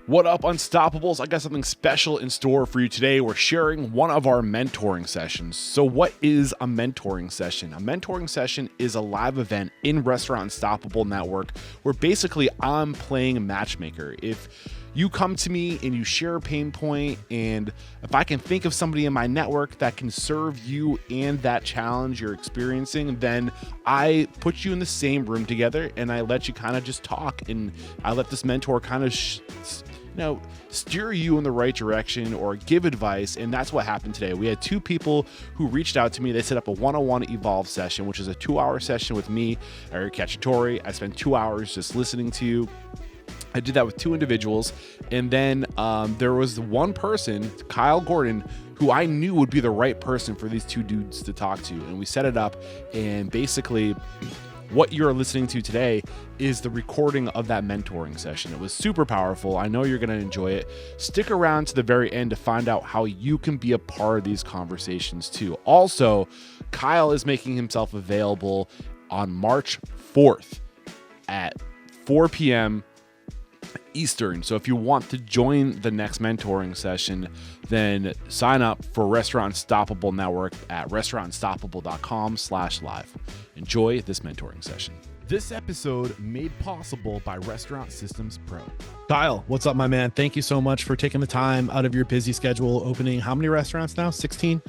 What up, Unstoppables? I got something special in store for you today. We're sharing one of our mentoring sessions. So, what is a mentoring session? A mentoring session is a live event in Restaurant Unstoppable Network where basically I'm playing matchmaker. If you come to me and you share a pain point, and if I can think of somebody in my network that can serve you and that challenge you're experiencing, then I put you in the same room together and I let you kind of just talk, and I let this mentor kind of steer you in the right direction or give advice. And that's what happened today. We had two people who reached out to me. They set up a one-on-one Evolve session, which is a 2-hour session with me, Eric Cacciatore. I spent 2 hours just listening to you. I did that with two individuals. And then there was one person, Kyle Gordon, who I knew would be the right person for these two dudes to talk to. And we set it up, and basically what you're listening to today is the recording of that mentoring session. It was super powerful. I know you're going to enjoy it. Stick around to the very end to find out how you can be a part of these conversations too. Also, Kyle is making himself available on March 4th at 4 p.m. Eastern. So if you want to join the next mentoring session, then sign up for Restaurant Unstoppable Network at restaurantunstoppable.com/live. Enjoy this mentoring session. This episode made possible by Restaurant Systems Pro. Kyle, what's up, my man? Thank you so much for taking the time out of your busy schedule, opening how many restaurants now? 16?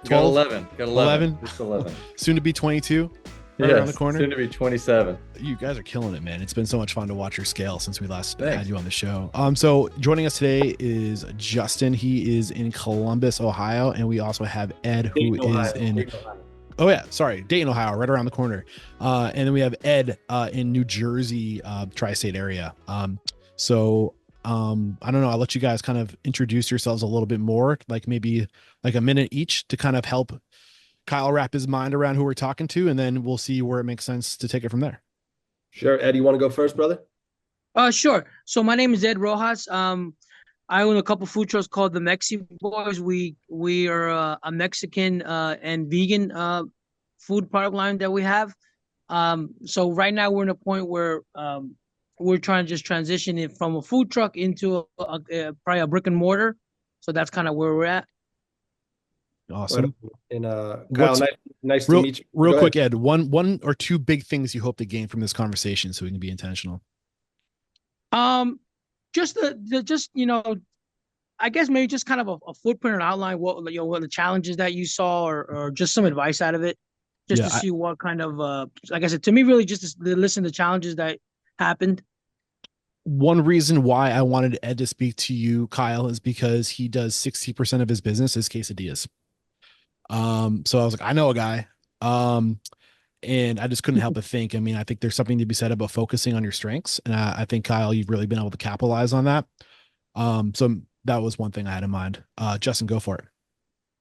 12? Got 11. Just 11. Soon to be 22. Right around the corner. Soon to be 27. You guys are killing it, man. It's been so much fun to watch your scale since we last had you on the show. So joining us today is Justin. He is in Columbus, Ohio, and we also have Ed, who is in Dayton, Ohio, right around the corner. And then we have Ed in New Jersey, tri-state area. I don't know. I'll let you guys kind of introduce yourselves a little bit more, like maybe like a minute each, to kind of help Kyle wrap his mind around who we're talking to, and then we'll see where it makes sense to take it from there. Sure. Ed, you want to go first, brother? Sure. So my name is Ed Rojas. I own a couple food trucks called the Mexi Boys. We are a Mexican and vegan food product line that we have. So right now we're in a point where we're trying to just transition it from a food truck into probably a brick and mortar. So that's kind of where we're at. Awesome. And Kyle, nice to meet you. Real quick, Ed, one or two big things you hope to gain from this conversation so we can be intentional. Just I guess maybe just kind of a footprint or outline, what the challenges that you saw, or just some advice out of it, to see what kind of like I said, to me, really just to listen to the challenges that happened. One reason why I wanted Ed to speak to you, Kyle, is because he does 60% of his business is quesadillas. So I was like, I know a guy. And I just couldn't help but think, I think there's something to be said about focusing on your strengths. And I think, Kyle, you've really been able to capitalize on that. So that was one thing I had in mind. Justin, go for it.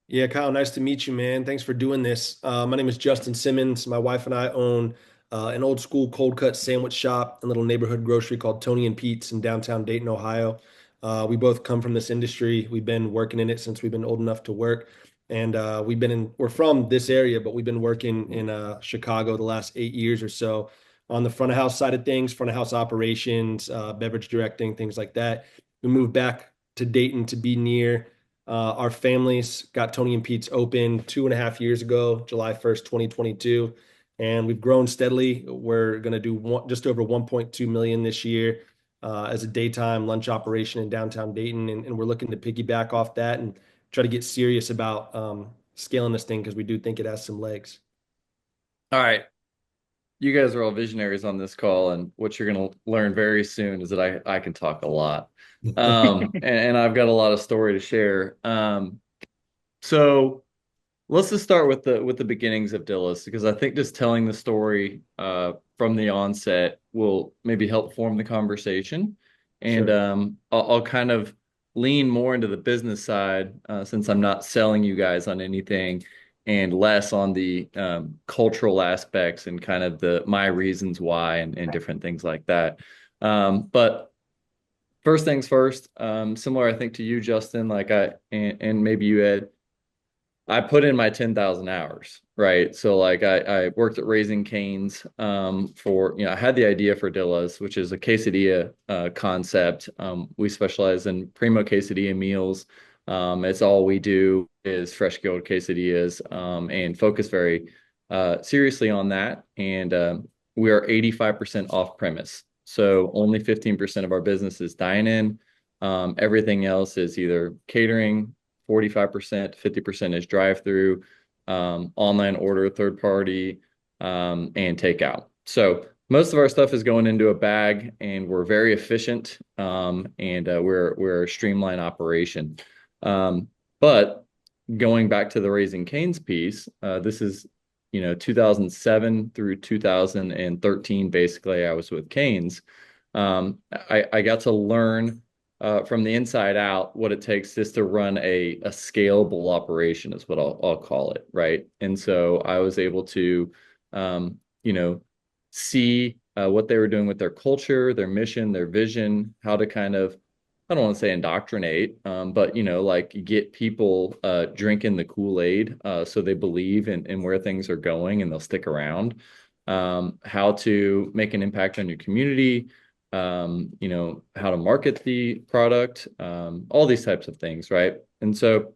Yeah, Kyle, nice to meet you, man. Thanks for doing this. My name is Justin Simmons. My wife and I own an old school cold cut sandwich shop and little neighborhood grocery called Tony and Pete's in downtown Dayton, Ohio. We both come from this industry. We've been working in it since we've been old enough to work. And we're from this area, but we've been working in Chicago the last 8 years or so on the front of house side of things, front of house operations, beverage directing, things like that. We moved back to Dayton to be near our families. Got Tony and Pete's open 2.5 years ago, July 1st, 2022. And we've grown steadily. We're going to do just over 1.2 million this year as a daytime lunch operation in downtown Dayton. And we're looking to piggyback off that and try to get serious about scaling this thing, because we do think it has some legs. All right. You guys are all visionaries on this call, and what you're going to learn very soon is that I can talk a lot. And I've got a lot of story to share. So let's just start with the beginnings of Dillas, because I think just telling the story from the onset will maybe help form the conversation. And sure. I'll kind of lean more into the business side since I'm not selling you guys on anything, and less on the cultural aspects and kind of my reasons why and different things like that. But first things first, similar, I think, to you, Justin, and maybe you, Ed, I put in my 10,000 hours, right? So like I worked at Raising Cane's for, I had the idea for Dillas, which is a quesadilla concept. We specialize in primo quesadilla meals. It's all we do is fresh grilled quesadillas and focus very seriously on that. And we are 85% off premise. So only 15% of our business is dine-in. Everything else is either catering, 45%, 50% is drive-through, online order, third party, and takeout. So most of our stuff is going into a bag, and we're very efficient, and we're a streamlined operation. But going back to the Raising Cane's piece, this is 2007 through 2013. Basically, I was with Cane's. I got to learn from the inside out what it takes just to run a scalable operation is what I'll call it, right? And so I was able to, see what they were doing with their culture, their mission, their vision, how to kind of, I don't want to say indoctrinate, but like get people drinking the Kool-Aid so they believe in where things are going and they'll stick around. How to make an impact on your community, how to market the product, all these types of things, right? And so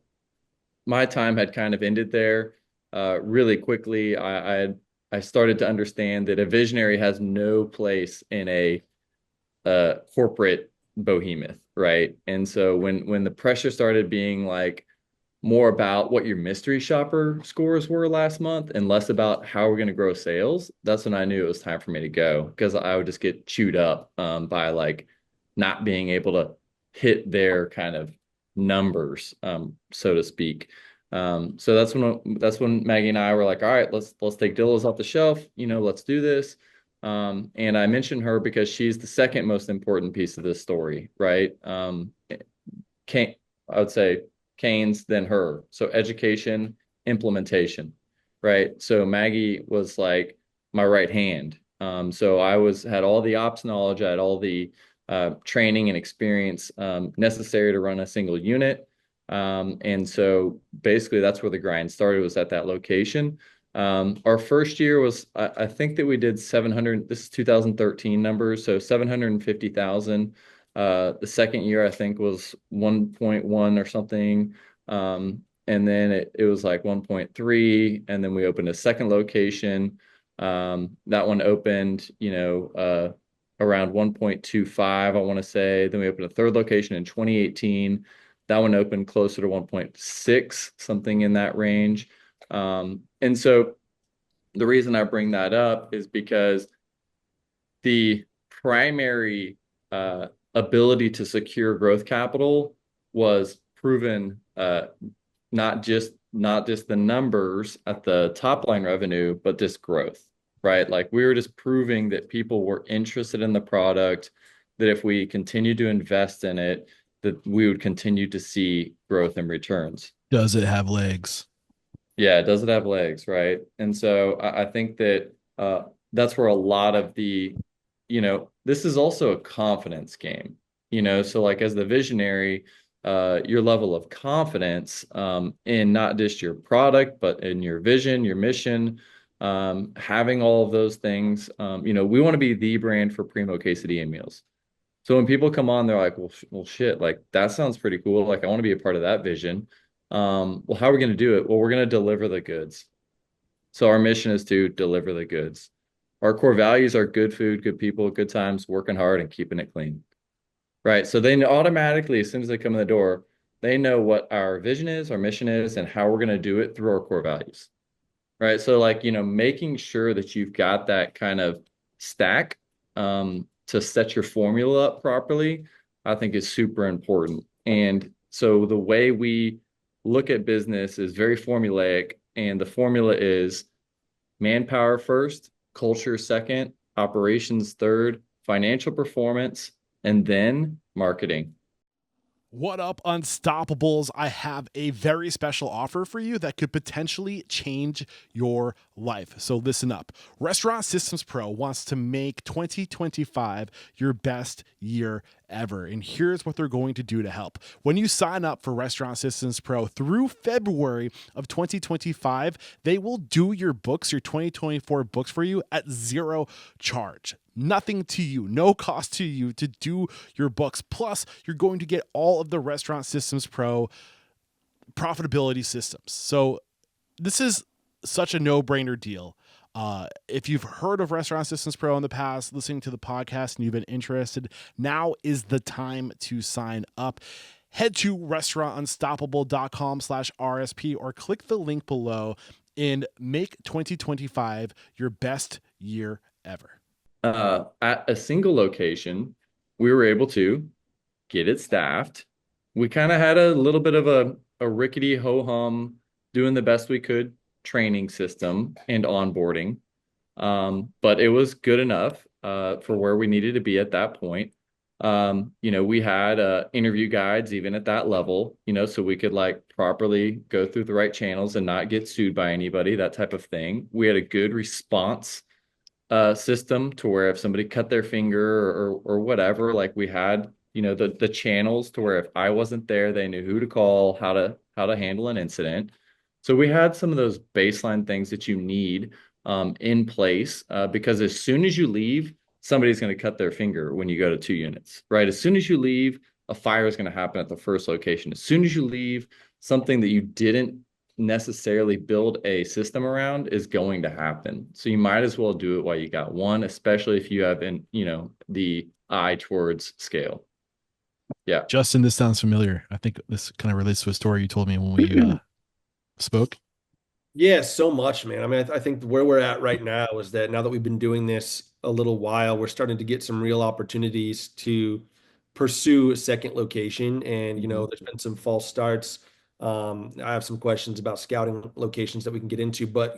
my time had kind of ended there really quickly. I started to understand that a visionary has no place in a corporate behemoth, right? And so when the pressure started being like more about what your mystery shopper scores were last month and less about how we're going to grow sales, that's when I knew it was time for me to go, because I would just get chewed up by like not being able to hit their kind of numbers, so to speak. So that's when Maggie and I were like, all right, let's take Dillas off the shelf, let's do this. And I mentioned her because she's the second most important piece of this story, right? I would say Cane's, then her. So education, implementation, right? So Maggie was like my right hand. So I had all the ops knowledge, I had all the training and experience necessary to run a single unit. And so basically that's where the grind started, was at that location. Our first year was, I think that we did 700, this is 2013 numbers, so 750,000. The second year, I think, was 1.1 or something. And then it was like 1.3. And then we opened a second location. That one opened, around 1.25, I want to say. Then we opened a third location in 2018. That one opened closer to 1.6, something in that range. And so the reason I bring that up is because the primary ability to secure growth capital was proven, not just the numbers at the top line revenue, but just growth, right? Like we were just proving that people were interested in the product, that if we continued to invest in it, that we would continue to see growth and returns. Does it have legs? Yeah, does it have legs, right? And so I think that that's where a lot of the, this is also a confidence game, so like as the visionary, your level of confidence in not just your product, but in your vision, your mission, having all of those things, we want to be the brand for primo quesadilla meals. So when people come on, they're like, well, shit, like that sounds pretty cool. Like I want to be a part of that vision. Well, how are we going to do it? Well, we're going to deliver the goods. So our mission is to deliver the goods. Our core values are good food, good people, good times, working hard, and keeping it clean. Right. So they automatically, as soon as they come in the door, they know what our vision is, our mission is, and how we're going to do it through our core values. Right. So like, making sure that you've got that kind of stack to set your formula up properly, I think is super important. And so the way we look at business is very formulaic, and the formula is manpower first, culture second, operations third, financial performance, and then marketing. What up, Unstoppables? I have a very special offer for you that could potentially change your life. So listen up. Restaurant Systems Pro wants to make 2025 your best year ever. And here's what they're going to do to help. When you sign up for Restaurant Systems Pro through February of 2025, they will do your books, your 2024 books for you at zero charge. Nothing to you, no cost to you to do your books. Plus, you're going to get all of the Restaurant Systems Pro profitability systems. So this is such a no-brainer deal. If you've heard of Restaurant Systems Pro in the past, listening to the podcast, and you've been interested, now is the time to sign up. Head to restaurantunstoppable.com/RSP or click the link below and make 2025 your best year ever. At a single location, we were able to get it staffed. We kind of had a little bit of a rickety ho-hum, doing the best we could training system and onboarding. But it was good enough for where we needed to be at that point. We had interview guides even at that level, so we could like properly go through the right channels and not get sued by anybody, that type of thing. We had a good response system to where if somebody cut their finger or whatever, like we had, the channels to where if I wasn't there, they knew who to call, how to handle an incident. So we had some of those baseline things that you need in place because as soon as you leave, somebody's going to cut their finger when you go to 2 units, right? As soon as you leave, a fire is going to happen at the first location. As soon as you leave, something that you didn't necessarily build a system around is going to happen. So you might as well do it while you got one, especially if you have the eye towards scale. Yeah. Justin, this sounds familiar. I think this kind of relates to a story you told me when we spoke. Yeah, so much, man. I mean, I think where we're at right now is that now that we've been doing this a little while, we're starting to get some real opportunities to pursue a second location. And, there's been some false starts. I have some questions about scouting locations that we can get into, but,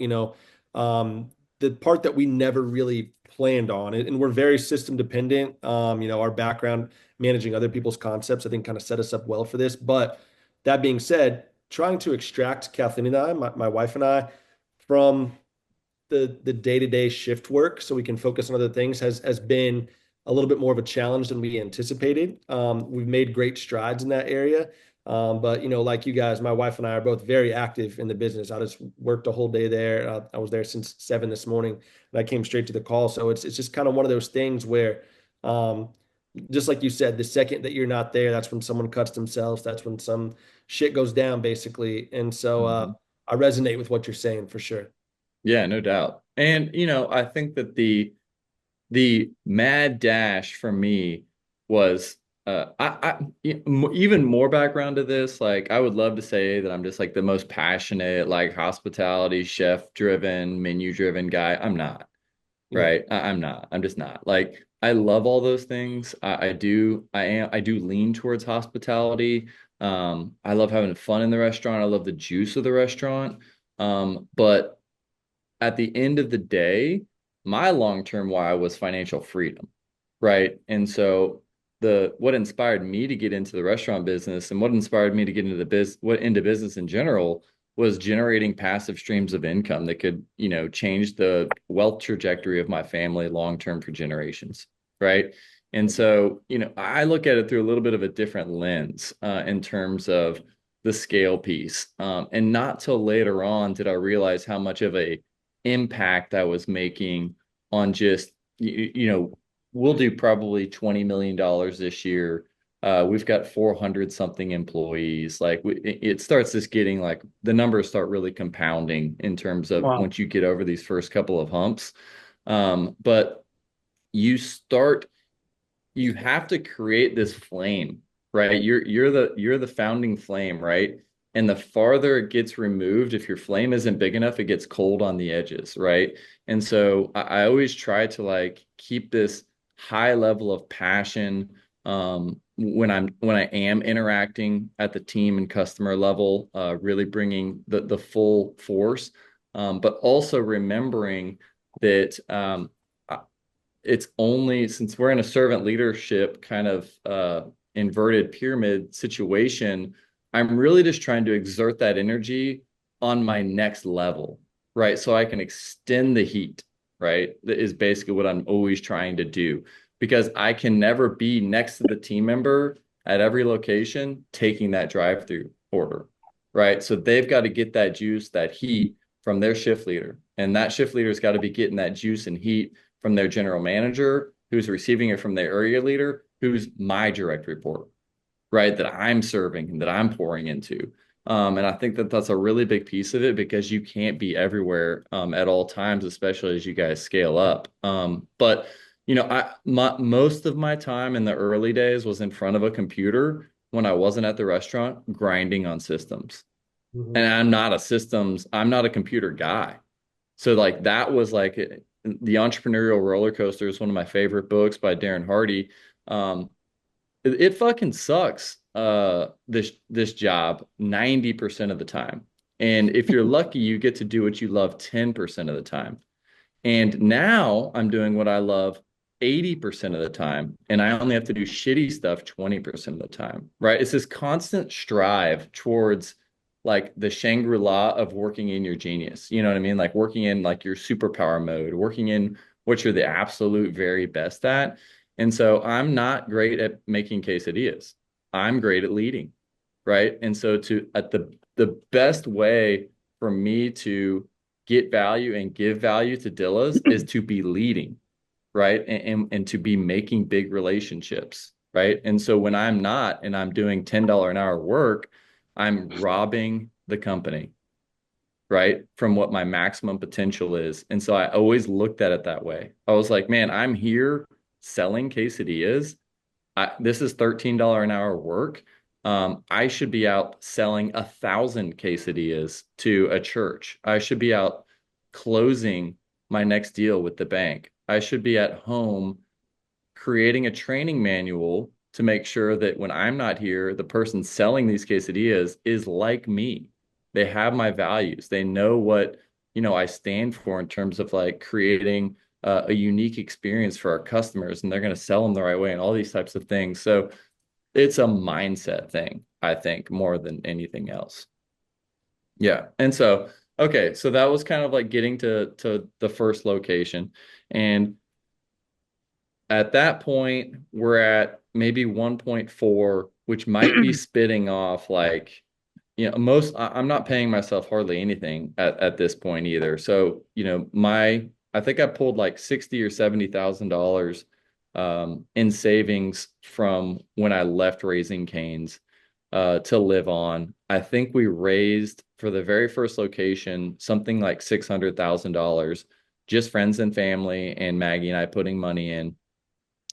the part that we never really planned on, and we're very system dependent. Our background managing other people's concepts, I think kind of set us up well for this. But that being said, trying to extract Kathleen and I, my wife and I, from the day-to-day shift work so we can focus on other things has been a little bit more of a challenge than we anticipated. We've made great strides in that area. But, like you guys, my wife and I are both very active in the business. I just worked a whole day there. I was there since 7 this morning and I came straight to the call. So it's just kind of one of those things where, just like you said, the second that you're not there, that's when someone cuts themselves. That's when some shit goes down, basically. And so I resonate with what you're saying for sure. Yeah, no doubt. And, I think that the mad dash for me was even more background to this. Like, I would love to say that I'm just like the most passionate, like hospitality, chef driven, menu driven guy. I'm not. Right. I'm not. I'm just not. Like, I love all those things. I do lean towards hospitality. I love having fun in the restaurant. I love the juice of the restaurant. But at the end of the day, my long-term why was financial freedom. Right. And so what inspired me to get into the restaurant business and what inspired me to get into into business in general was generating passive streams of income that could, change the wealth trajectory of my family long-term for generations, right? And so, I look at it through a little bit of a different lens in terms of the scale piece. And not till later on did I realize how much of a impact I was making on just, we'll do probably $20 million this year. We've got 400 something employees. Like it starts just getting like the numbers start really compounding in terms of once you get over these first couple of humps. But you have to create this flame, right? You're the founding flame, right? And the farther it gets removed, if your flame isn't big enough, it gets cold on the edges, right? And so I always try to like keep this high level of passion when I am interacting at the team and customer level, really bringing the full force, but also remembering that it's only since we're in a servant leadership kind of inverted pyramid situation, I'm really just trying to exert that energy on my next level, right? So I can extend the heat, right? That is basically what I'm always trying to do. because I can never be next to the team member at every location taking that drive-through order, right? So they've got to get that juice, that heat from their shift leader. And that shift leader's got to be getting that juice and heat from their general manager, who's receiving it from their area leader, who's my direct report, right? That I'm serving and that I'm pouring into. And I think that that's a really big piece of it, because you can't be everywhere at all times, especially as you guys scale up. But most of my time in the early days was in front of a computer when I wasn't at the restaurant, grinding on systems. And I'm not a computer guy. So like that was like The Entrepreneurial Roller Coaster is one of my favorite books by Darren Hardy. It fucking sucks, this job 90% of the time. And if you're lucky, you get to do what you love 10% of the time. And now I'm doing what I love 80% of the time, and I only have to do shitty stuff 20% of the time, right? It's this constant strive towards like the Shangri-La of working in your genius. You know what I mean? Like working in like your superpower mode, working in what you're the absolute very best at. And so I'm not great at making quesadillas. I'm great at leading, right? And so the best way for me to get value and give value to Dillas is to be leading, right? And to be making big relationships, right? And so when I'm not, and I'm doing $10 an hour work, I'm robbing the company, right? From what my maximum potential is. And so I always looked at it that way. I was like, man, I'm here selling quesadillas. This is $13 an hour work. I should be out selling 1,000 quesadillas to a church. I should be out closing my next deal with the bank. I should be at home creating a training manual to make sure that when I'm not here, the person selling these quesadillas is like me. They have my values. They know what, I stand for in terms of like creating a unique experience for our customers, and they're going to sell them the right way and all these types of things. So it's a mindset thing, I think, more than anything else. Yeah. And so, okay, so that was kind of like getting to the first location. And at that point, we're at maybe 1.4, which might be spitting off like, I'm not paying myself hardly anything at this point either. So, I think I pulled like $60,000 or $70,000 in savings from when I left Raising Cane's to live on. I think we raised for the very first location something like $600,000, just friends and family and Maggie and I putting money in.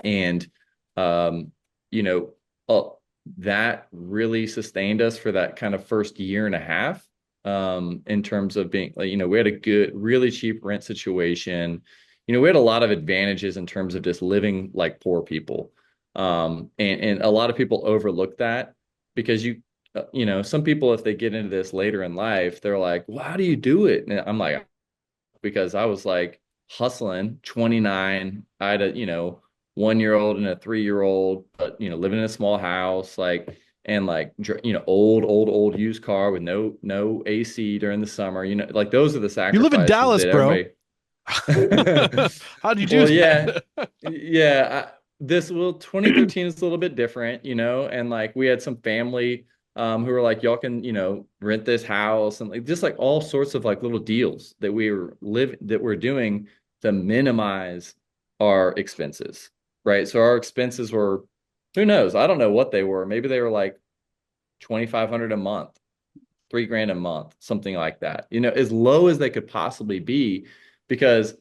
And you know, that really sustained us for that kind of first year and a half, in terms of being, we had a good, really cheap rent situation. We had a lot of advantages in terms of just living like poor people. And a lot of people overlook that because some people, if they get into this later in life, they're like, well, how do you do it? And I'm like, because I was like hustling 29. I had a 1-year-old and a 3-year-old, but living in a small house, like, and like, old used car with no AC during the summer, like those are the You live in sacrifices Dallas, that bro. everybody. How do you do Well, that? yeah. 2013 is a little bit different, and like we had some family who were like, y'all can, rent this house, and like just like all sorts of like little deals that we're doing to minimize our expenses, right? So our expenses were, who knows? I don't know what they were. Maybe they were like 2,500 a month, $3,000 a month, something like that, as low as they could possibly be, because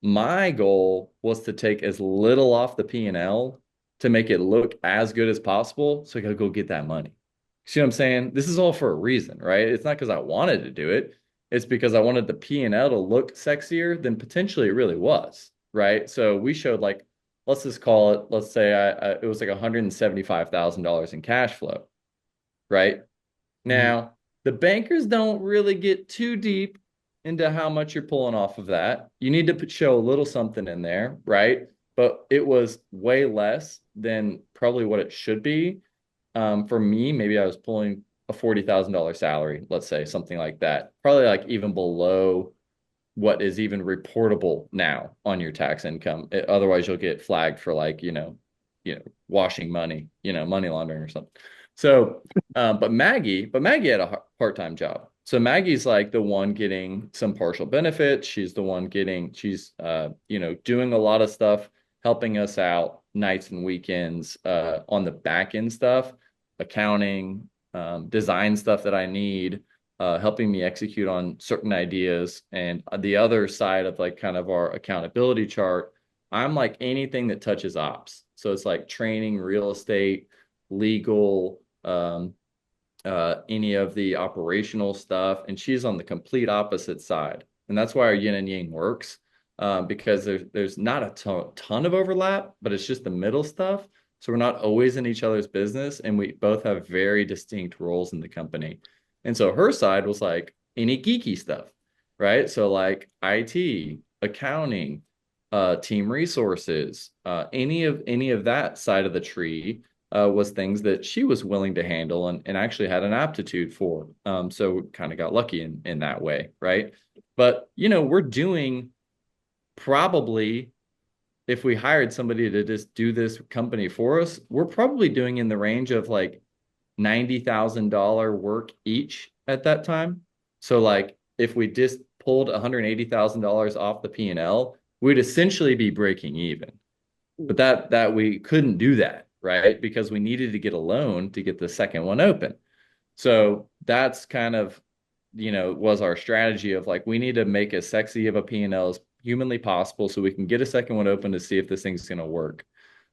my goal was to take as little off the P&L to make it look as good as possible, so I could go get that money. See what I'm saying? This is all for a reason, right? It's not because I wanted to do it. It's because I wanted the P&L to look sexier than potentially it really was, right? So we showed like, let's just call it, let's say it was like $175,000 in cash flow, right? Now, the bankers don't really get too deep into how much you're pulling off of that. You need to show a little something in there, right? But it was way less than probably what it should be. For me, maybe I was pulling a $40,000 salary, let's say, something like that. Probably like even below what is even reportable now on your tax income. Otherwise, you'll get flagged for like, washing money, money laundering or something. So, but Maggie had a part-time job. So Maggie's like the one getting some partial benefits. She's the one doing a lot of stuff, helping us out nights and weekends, on the back end stuff, accounting, design stuff that I need, helping me execute on certain ideas. And the other side of like kind of our accountability chart, I'm like anything that touches ops. So it's like training, real estate, legal, any of the operational stuff. And she's on the complete opposite side. And that's why our yin and yang works, because there's not a ton of overlap, but it's just the middle stuff. So we're not always in each other's business, and we both have very distinct roles in the company. And so her side was like any geeky stuff, right? So like IT, accounting, team resources, any of that side of the tree was things that she was willing to handle and actually had an aptitude for. So we kind of got lucky in that way, right? But we're doing probably, if we hired somebody to just do this company for us, we're probably doing in the range of like $90,000 work each at that time. So like if we just pulled $180,000 off the P&L, we'd essentially be breaking even. But that we couldn't do that, right? Because we needed to get a loan to get the second one open. So that's kind of, was our strategy of like, we need to make as sexy of a P&L as humanly possible so we can get a second one open to see if this thing's going to work.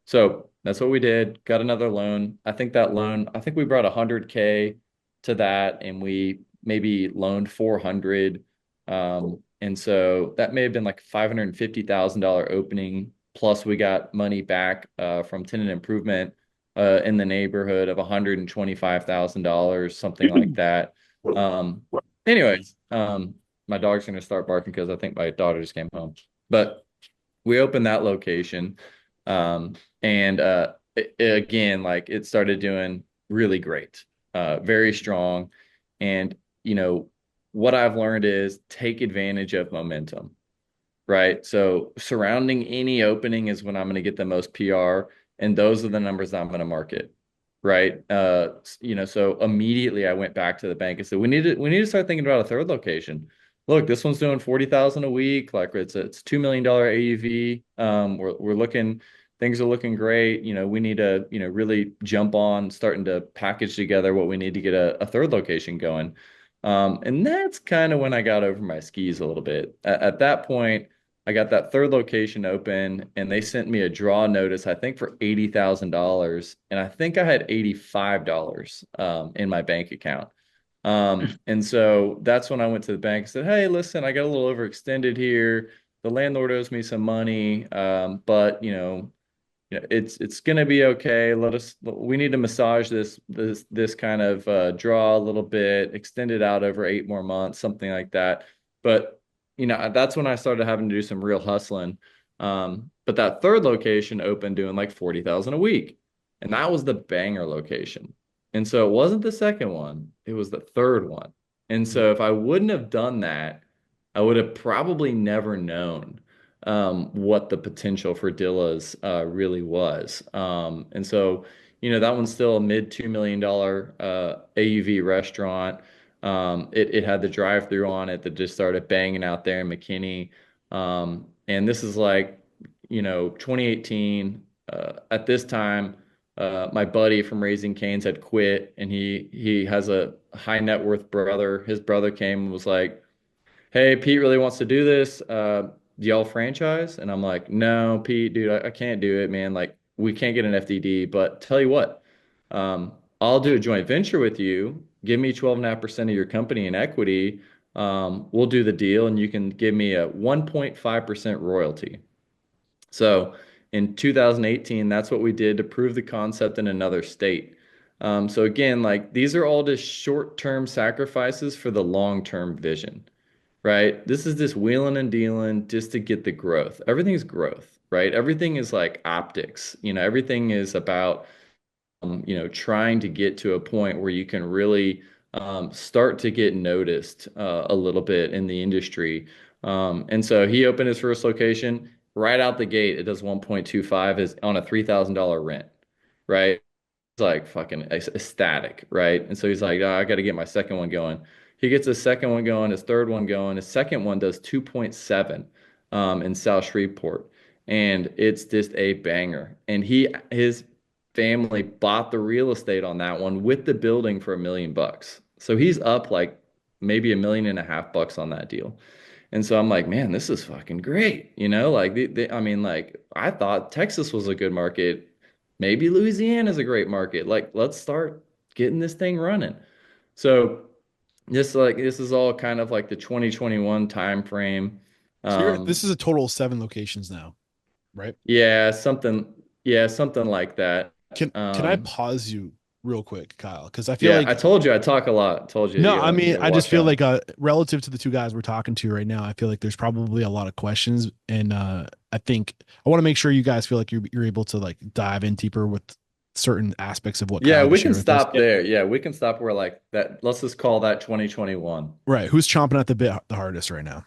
So that's what we did. Got another loan. I think we brought 100K to that, and we maybe loaned 400. And so that may have been like $550,000 opening. Plus we got money back from tenant improvement in the neighborhood of $125,000, something like that. Anyways, my dog's going to start barking because I think my daughter just came home. But we opened that location. And again, like it started doing really great, very strong. And, what I've learned is take advantage of momentum, right? So surrounding any opening is when I'm going to get the most PR, and those are the numbers I'm going to market, right? So immediately I went back to the bank and said, we need to start thinking about a third location. Look, this one's doing 40,000 a week. Like it's $2 million AUV. We're looking, things are looking great. We need to, really jump on starting to package together what we need to get a third location going. And that's kind of when I got over my skis a little bit. At that point, I got that third location open, and they sent me a draw notice, I think for $80,000. And I think I had $85 in my bank account. And so that's when I went to the bank and said, hey, listen, I got a little overextended here. The landlord owes me some money, but it's gonna be okay. We need to massage this kind of draw a little bit, extend it out over 8 more months, something like that. But that's when I started having to do some real hustling. But that third location opened doing like 40,000 a week, and that was the banger location. And so it wasn't the second one, it was the third one. And so if I wouldn't have done that, I would have probably never known what the potential for Dillas really was. And so, that one's still a mid $2 million AUV restaurant. It had the drive-through on it that just started banging out there in McKinney. And this is like, 2018. At this time, my buddy from Raising Cane's had quit, and he has a high net worth brother. His brother came and was like, hey, Pete really wants to do this. Do y'all franchise? And I'm like, no, Pete, dude, I can't do it, man. Like, we can't get an FDD, but tell you what, I'll do a joint venture with you. Give me 12.5% of your company in equity. We'll do the deal, and you can give me a 1.5% royalty. So in 2018, that's what we did to prove the concept in another state. So again, like these are all just short-term sacrifices for the long-term vision, right? This is just wheeling and dealing just to get the growth. Everything's growth, right? Everything is like optics. Everything is about, trying to get to a point where you can really start to get noticed a little bit in the industry. And so he opened his first location right out the gate. It does 1.25 is on a $3,000 rent, right? Like fucking ecstatic, right? And so he's like, oh, I got to get my second one going. He gets his second one going, his third one going. His second one does 2.7 in South Shreveport. And it's just a banger. And his family bought the real estate on that one with the building for $1 million. So he's up like maybe $1.5 million on that deal. And so I'm like, man, this is fucking great. Like I mean, like I thought Texas was a good market. Maybe Louisiana's a great market. Like, let's start getting this thing running. So this is all kind of like the 2021 time frame. So Um, this is a total of 7 locations now, right? yeah, something like that. Can I Um, pause you real quick, Kyle? Because I feel yeah, like I told you I talk a lot. Told you, no, I you mean gotta I just watch feel out. like relative to the two guys we're talking to right now, I feel like there's probably a lot of questions, and I think I want to make sure you guys feel like you're able to like dive in deeper with certain aspects of what Yeah, Kyle we just can shared with us. stop there. Yeah, we can stop where like that. Let's just call that 2021. Right? Who's chomping at the bit the hardest right now?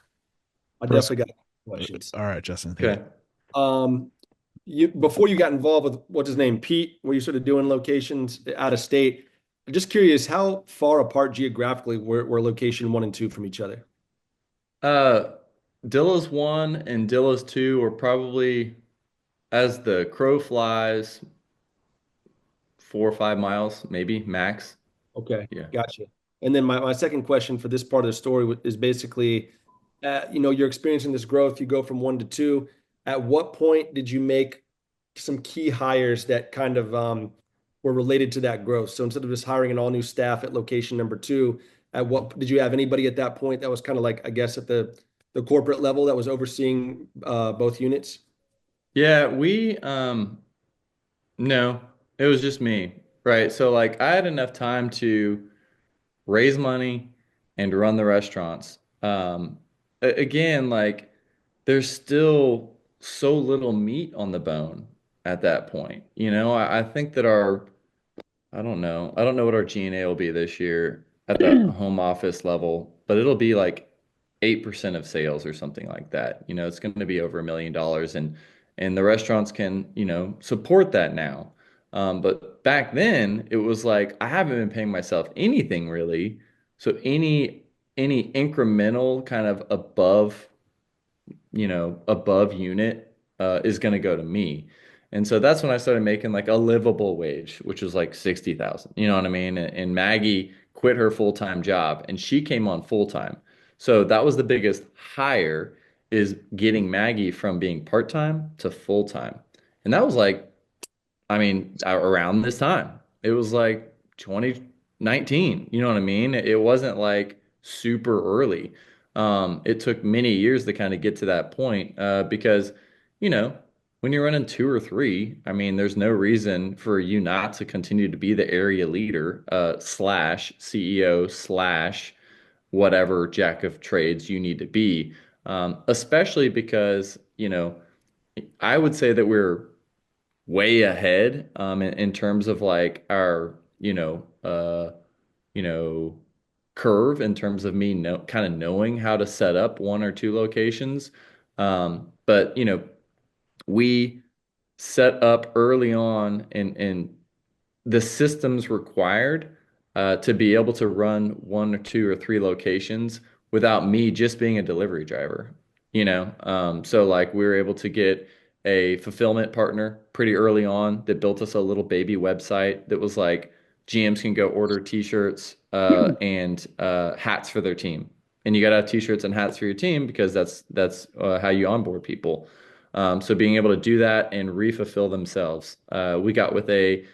I First, definitely got questions. all right, Justin, hit it. Okay. Um, before you got involved with what's his name, Pete, were you sort of doing locations out of state? I'm just curious, how far apart geographically were location one and two from each other? Uh, Dillas 1 and Dillas 2 are probably, as the crow flies, 4 or 5 miles, maybe max. Okay, Yeah. gotcha. And then my second question for this part of the story is basically, you're experiencing this growth. You go from one to two. At what point did you make some key hires that kind of were related to that growth? So instead of just hiring an all new staff at location number two, at what did you have anybody at that point that was kind of like, I guess, at the corporate level that was overseeing both units? Yeah, no, it was just me. Right. So like I had enough time to raise money and run the restaurants. Again, like there's still so little meat on the bone at that point. I think that I don't know. I don't know what our G&A will be this year at the home office level, but it'll be like 8% of sales or something like that. It's going to be over $1 million, and the restaurants can, support that now. But back then it was like I haven't been paying myself anything really. So any incremental kind of above unit is going to go to me. And so that's when I started making like a livable wage, which was like 60,000. You know what I mean? And Maggie quit her full-time job and she came on full-time. So that was the biggest hire, is getting Maggie from being part-time to full-time. And that was like, I mean, around this time. It was like 2019. You know what I mean? It wasn't like super early. It took many years to kind of get to that point because, you know, when you're running two or three, I mean, there's no reason for you not to continue to be the area leader slash CEO slash whatever jack of trades you need to be. Especially because, I would say that we're way ahead in terms of like our you know curve in terms of me kind of knowing how to set up one or two locations, but we set up early on in the systems required to be able to run one or two or three locations without me just being a delivery driver. So like we were able to get a fulfillment partner pretty early on that built us a little baby website that was like GMs can go order t-shirts and hats for their team. And you got to have t-shirts and hats for your team because that's how you onboard people. So being able to do that and refulfill themselves. We got with a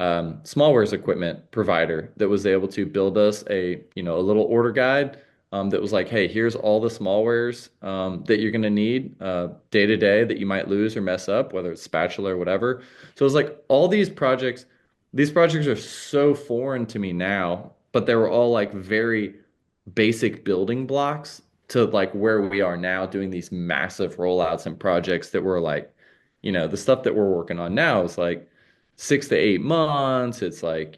smallwares equipment provider that was able to build us a little order guide that was like, hey, here's all the smallwares that you're going to need day to day that you might lose or mess up, whether it's spatula or whatever. So it's like all these projects are so foreign to me now, but they were all like very basic building blocks to like where we are now doing these massive rollouts and projects that were like, the stuff that we're working on now is like 6 to 8 months. It's like,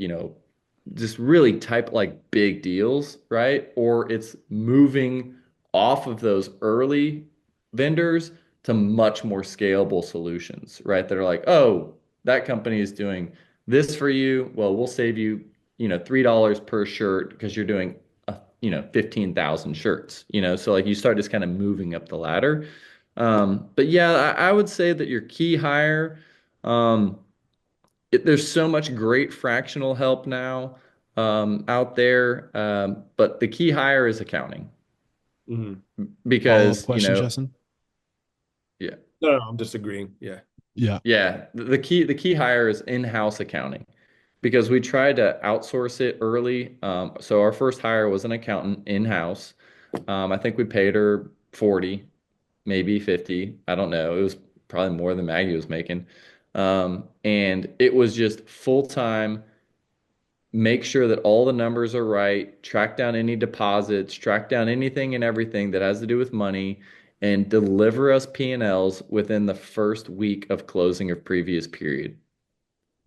just really type like big deals, right? Or it's moving off of those early vendors to much more scalable solutions, right? That are like, oh, that company is doing this for you. Well, we'll save you, $3 per shirt because you're doing, 15,000 shirts, So like you start just kind of moving up the ladder. But yeah, I would say that your key hire, um, there's so much great fractional help now out there, but the key hire is accounting Hmm. Follow-up because, question, Justin? yeah, No, no, I'm just agreeing. Yeah. Yeah. yeah, the key hire is in-house accounting because we tried to outsource it early. So our first hire was an accountant in-house. I think we paid her 40, maybe 50. I don't know. It was probably more than Maggie was making. And it was just full-time, make sure that all the numbers are right, track down any deposits, track down anything and everything that has to do with money, and deliver us P&Ls within the first week of closing of previous period.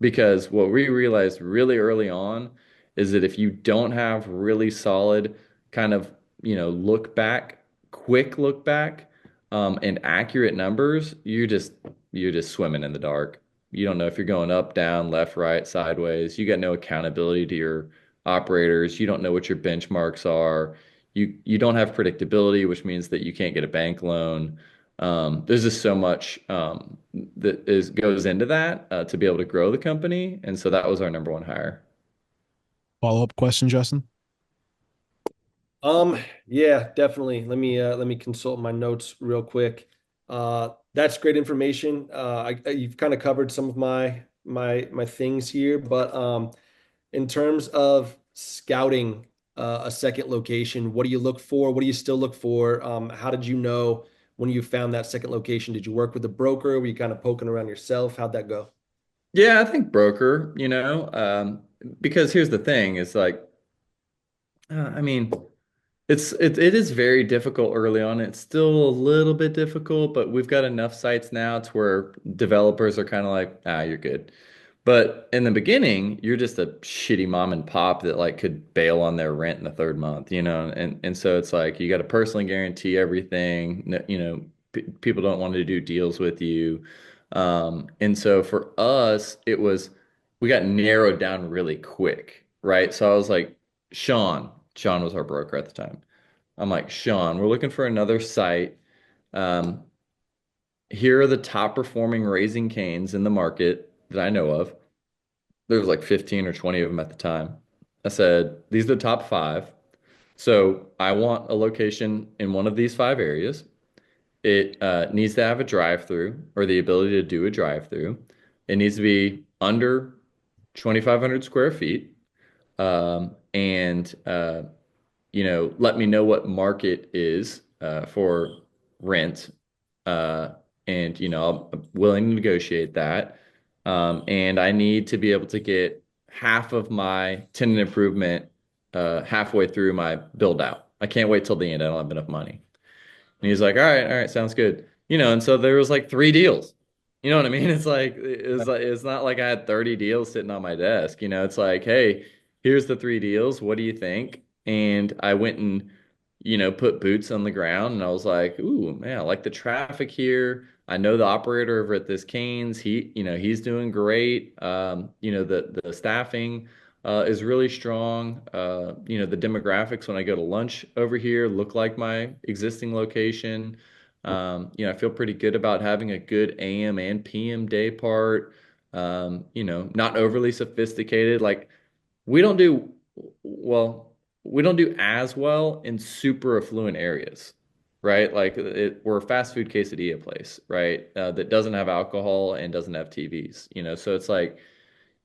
Because what we realized really early on is that if you don't have really solid kind of, look back, quick look back, and accurate numbers, you're just swimming in the dark. You don't know if you're going up, down, left, right, sideways. You got no accountability to your operators. You don't know what your benchmarks are. You don't have predictability, which means that you can't get a bank loan. There's just so much that goes into that to be able to grow the company, and so that was our number one hire. Follow-up question, Justin? Um, yeah, definitely. Let me consult my notes real quick. That's great information. You've kind of covered some of my things here, but in terms of scouting a second location, what do you look for? What do you still look for? How did you know when you found that second location? Did you work with a broker? Were you kind of poking around yourself? How'd that go? Yeah, I think broker, because here's the thing, is like, I mean, it is very difficult early on. It's still a little bit difficult, but we've got enough sites now to where developers are kind of like, you're good. But in the beginning, you're just a shitty mom and pop that like could bail on their rent in the third month, and so it's like you got to personally guarantee everything. People don't want to do deals with you. And so for us, we got narrowed down really quick, right? So I was like, Sean was our broker at the time. I'm like, Sean, we're looking for another site. Um, Here are the top performing Raising Canes in the market that I know of. There was like 15 or 20 of them at the time. I said, these are the top five. So I want a location in one of these five areas. It needs to have a drive-through or the ability to do a drive-through. It needs to be under 2,500 square feet. And let me know what market is for rent. Uh, and, I'm willing to negotiate that. And I need to be able to get half of my tenant improvement halfway through my build out. I can't wait till the end. I don't have enough money. And he's like, all right, sounds good. And so there was like three deals. You know what I mean? It's not like I had 30 deals sitting on my desk. It's like, hey, here's the three deals. What do you think? And I went and, put boots on the ground and I was like, ooh, man, I like the traffic here. I know the operator over at this Canes. He's doing great. The staffing is really strong. The demographics when I go to lunch over here look like my existing location. I feel pretty good about having a good AM and PM day part. Not overly sophisticated. Like we don't do well, we don't do as well in super affluent areas, right? Like we're a fast food quesadilla place, right? That doesn't have alcohol and doesn't have TVs, so it's like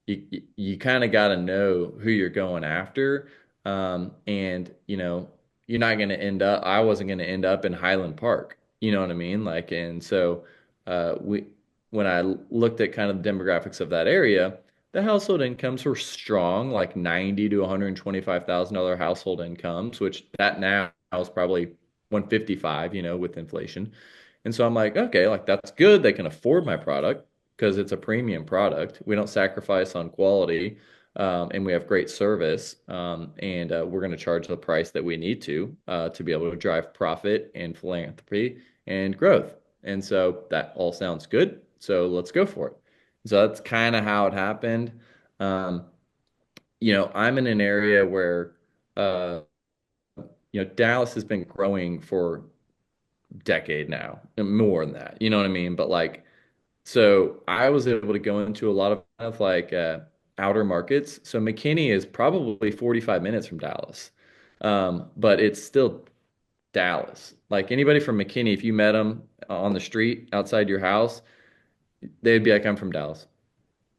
you kind of got to know who you're going after. And you're not going to end up, I wasn't going to end up in Highland Park. You know what I mean? Like, and so we, when I looked at kind of the demographics of that area, the household incomes were strong, like 90 to $125,000 household incomes, which that now is probably 155, with inflation. And so I'm like, okay, like that's good. They can afford my product because it's a premium product. We don't sacrifice on quality. and we have great service, and we're going to charge the price that we need to be able to drive profit and philanthropy and growth. And so that all sounds good. So let's go for it. So that's kind of how it happened. Um, I'm in an area where, uh, Dallas has been growing for a decade now, and more than that. You know what I mean? But like, so I was able to go into a lot of like outer markets. So McKinney is probably 45 minutes from Dallas, but it's still Dallas. Like anybody from McKinney, if you met them on the street outside your house, they'd be like, "I'm from Dallas."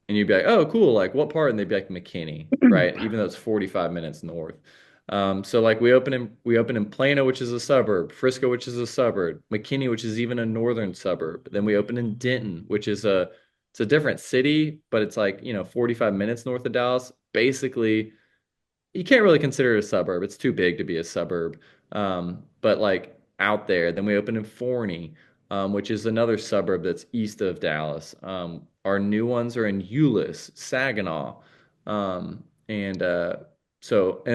And you'd be like, "Oh, cool. Like what part?" And they'd be like, "McKinney," right? Even though it's 45 minutes north. So like we open in Plano, which is a suburb, Frisco, which is a suburb, McKinney, which is even a northern suburb. Then we open in Denton, which is it's a different city, but it's like, 45 minutes north of Dallas. Basically, you can't really consider it a suburb. It's too big to be a suburb. But like out there, then we opened in Forney, which is another suburb that's east of Dallas. Our new ones are in Euless, Saginaw, and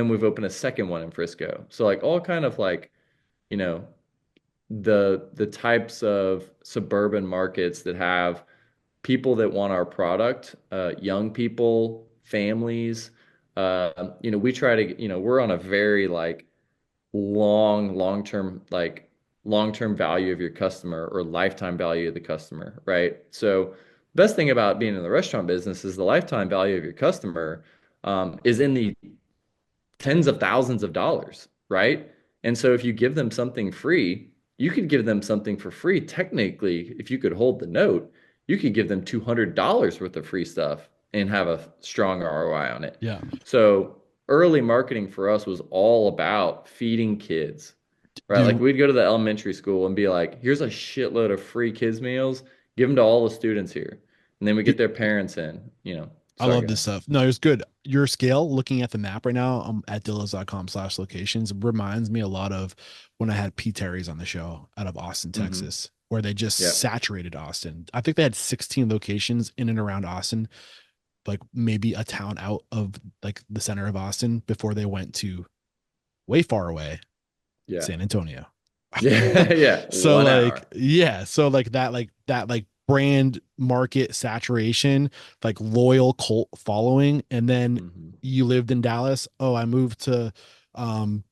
we've opened a second one in Frisco. So like all kind of like you know the types of suburban markets that have people that want our product, young people, families. We try to, we're on a very like long-term value of your customer or lifetime value of the customer, right? So best thing about being in the restaurant business is the lifetime value of your customer is in the tens of thousands of dollars, right? And so if you give them something free, you could give them something for free. Technically, if you could hold the note, you could give them $200 worth of free stuff and have a strong ROI on it. Yeah. So early marketing for us was all about feeding kids, right? Like Do we'd go to the elementary school and be like, here's a shitload of free kids meals, give them to all the students here. And then we get their parents in. I Sorry, love go this ahead. stuff. No, it's good. Your scale, looking at the map right now, at dillas.com/locations, reminds me a lot of when I had Pete Terry's on the show out of Austin, Mm-hmm. Texas, where they just Yeah. saturated Austin. I think they had 16 locations in and around Austin, like maybe a town out of like the center of Austin before they went to way far away, Yeah. San Antonio. Yeah, yeah, So 1 hour. so like that brand market saturation, like loyal cult following, and then Hmm. you lived in Dallas. Oh, I moved to um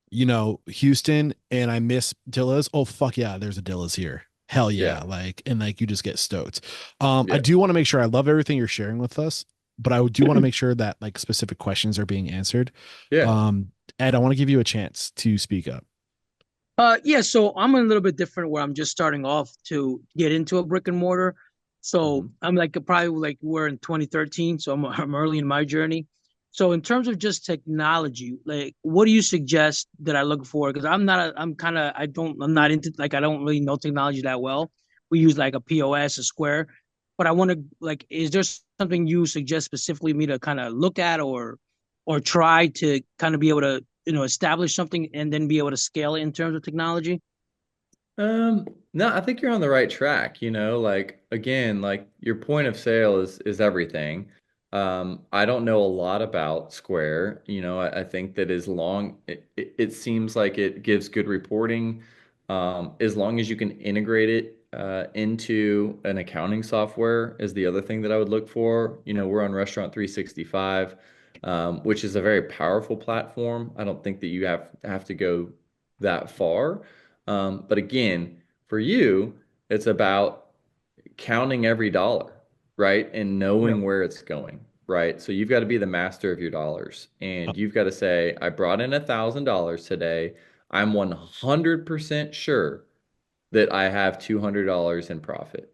Houston and I miss Dillas. Oh fuck yeah, there's a Dillas here. Hell yeah. Yeah, Like and like you just get stoked. I yeah, do want to make sure I love everything you're sharing with us, but I do want to make sure that like specific questions are being answered. yeah. Um Ed, I want to give you a chance to speak up. Yeah, so I'm a little bit different where I'm just starting off to get into a brick and mortar. So Hmm. I'm like probably like we're in 2013, so I'm early in my journey. So in terms of just technology, like what do you suggest that I look for? Because I'm kind of I'm not into like I don't really know technology that well. We use like a POS, a Square, but I want to like, is there something you suggest specifically me to kind of look at or try to kind of be able to establish something and then be able to scale it in terms of technology? No, I think you're on the right track, like again, like your point of sale is everything. I don't know a lot about Square. I think that as long it seems like it gives good reporting, as long as you can integrate it into an accounting software is the other thing that I would look for. We're on Restaurant 365, which is a very powerful platform. I don't think that you have to go that far. But again, for you, it's about counting every dollar, right? And Yep. knowing where it's going, right? So you've got to be the master of your dollars. And you've got to say, I brought in $1,000 today. I'm 100% sure that I have $200 in profit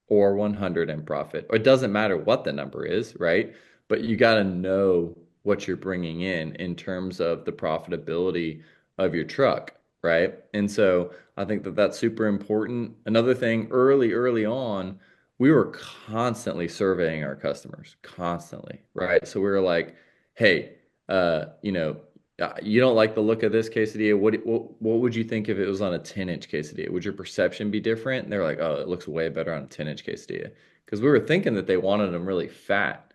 or 100 in profit. Or it doesn't matter what the number is, right? But you got to know what you're bringing in terms of the profitability of your truck, right? And so I think that that's super important. Another thing, early on, we were constantly surveying our customers, constantly, right? So we were like, hey, you don't like the look of this quesadilla. What would you think if it was on a 10-inch quesadilla? Would your perception be different? And they're like, oh, it looks way better on a 10-inch quesadilla. Because we were thinking that they wanted them really fat.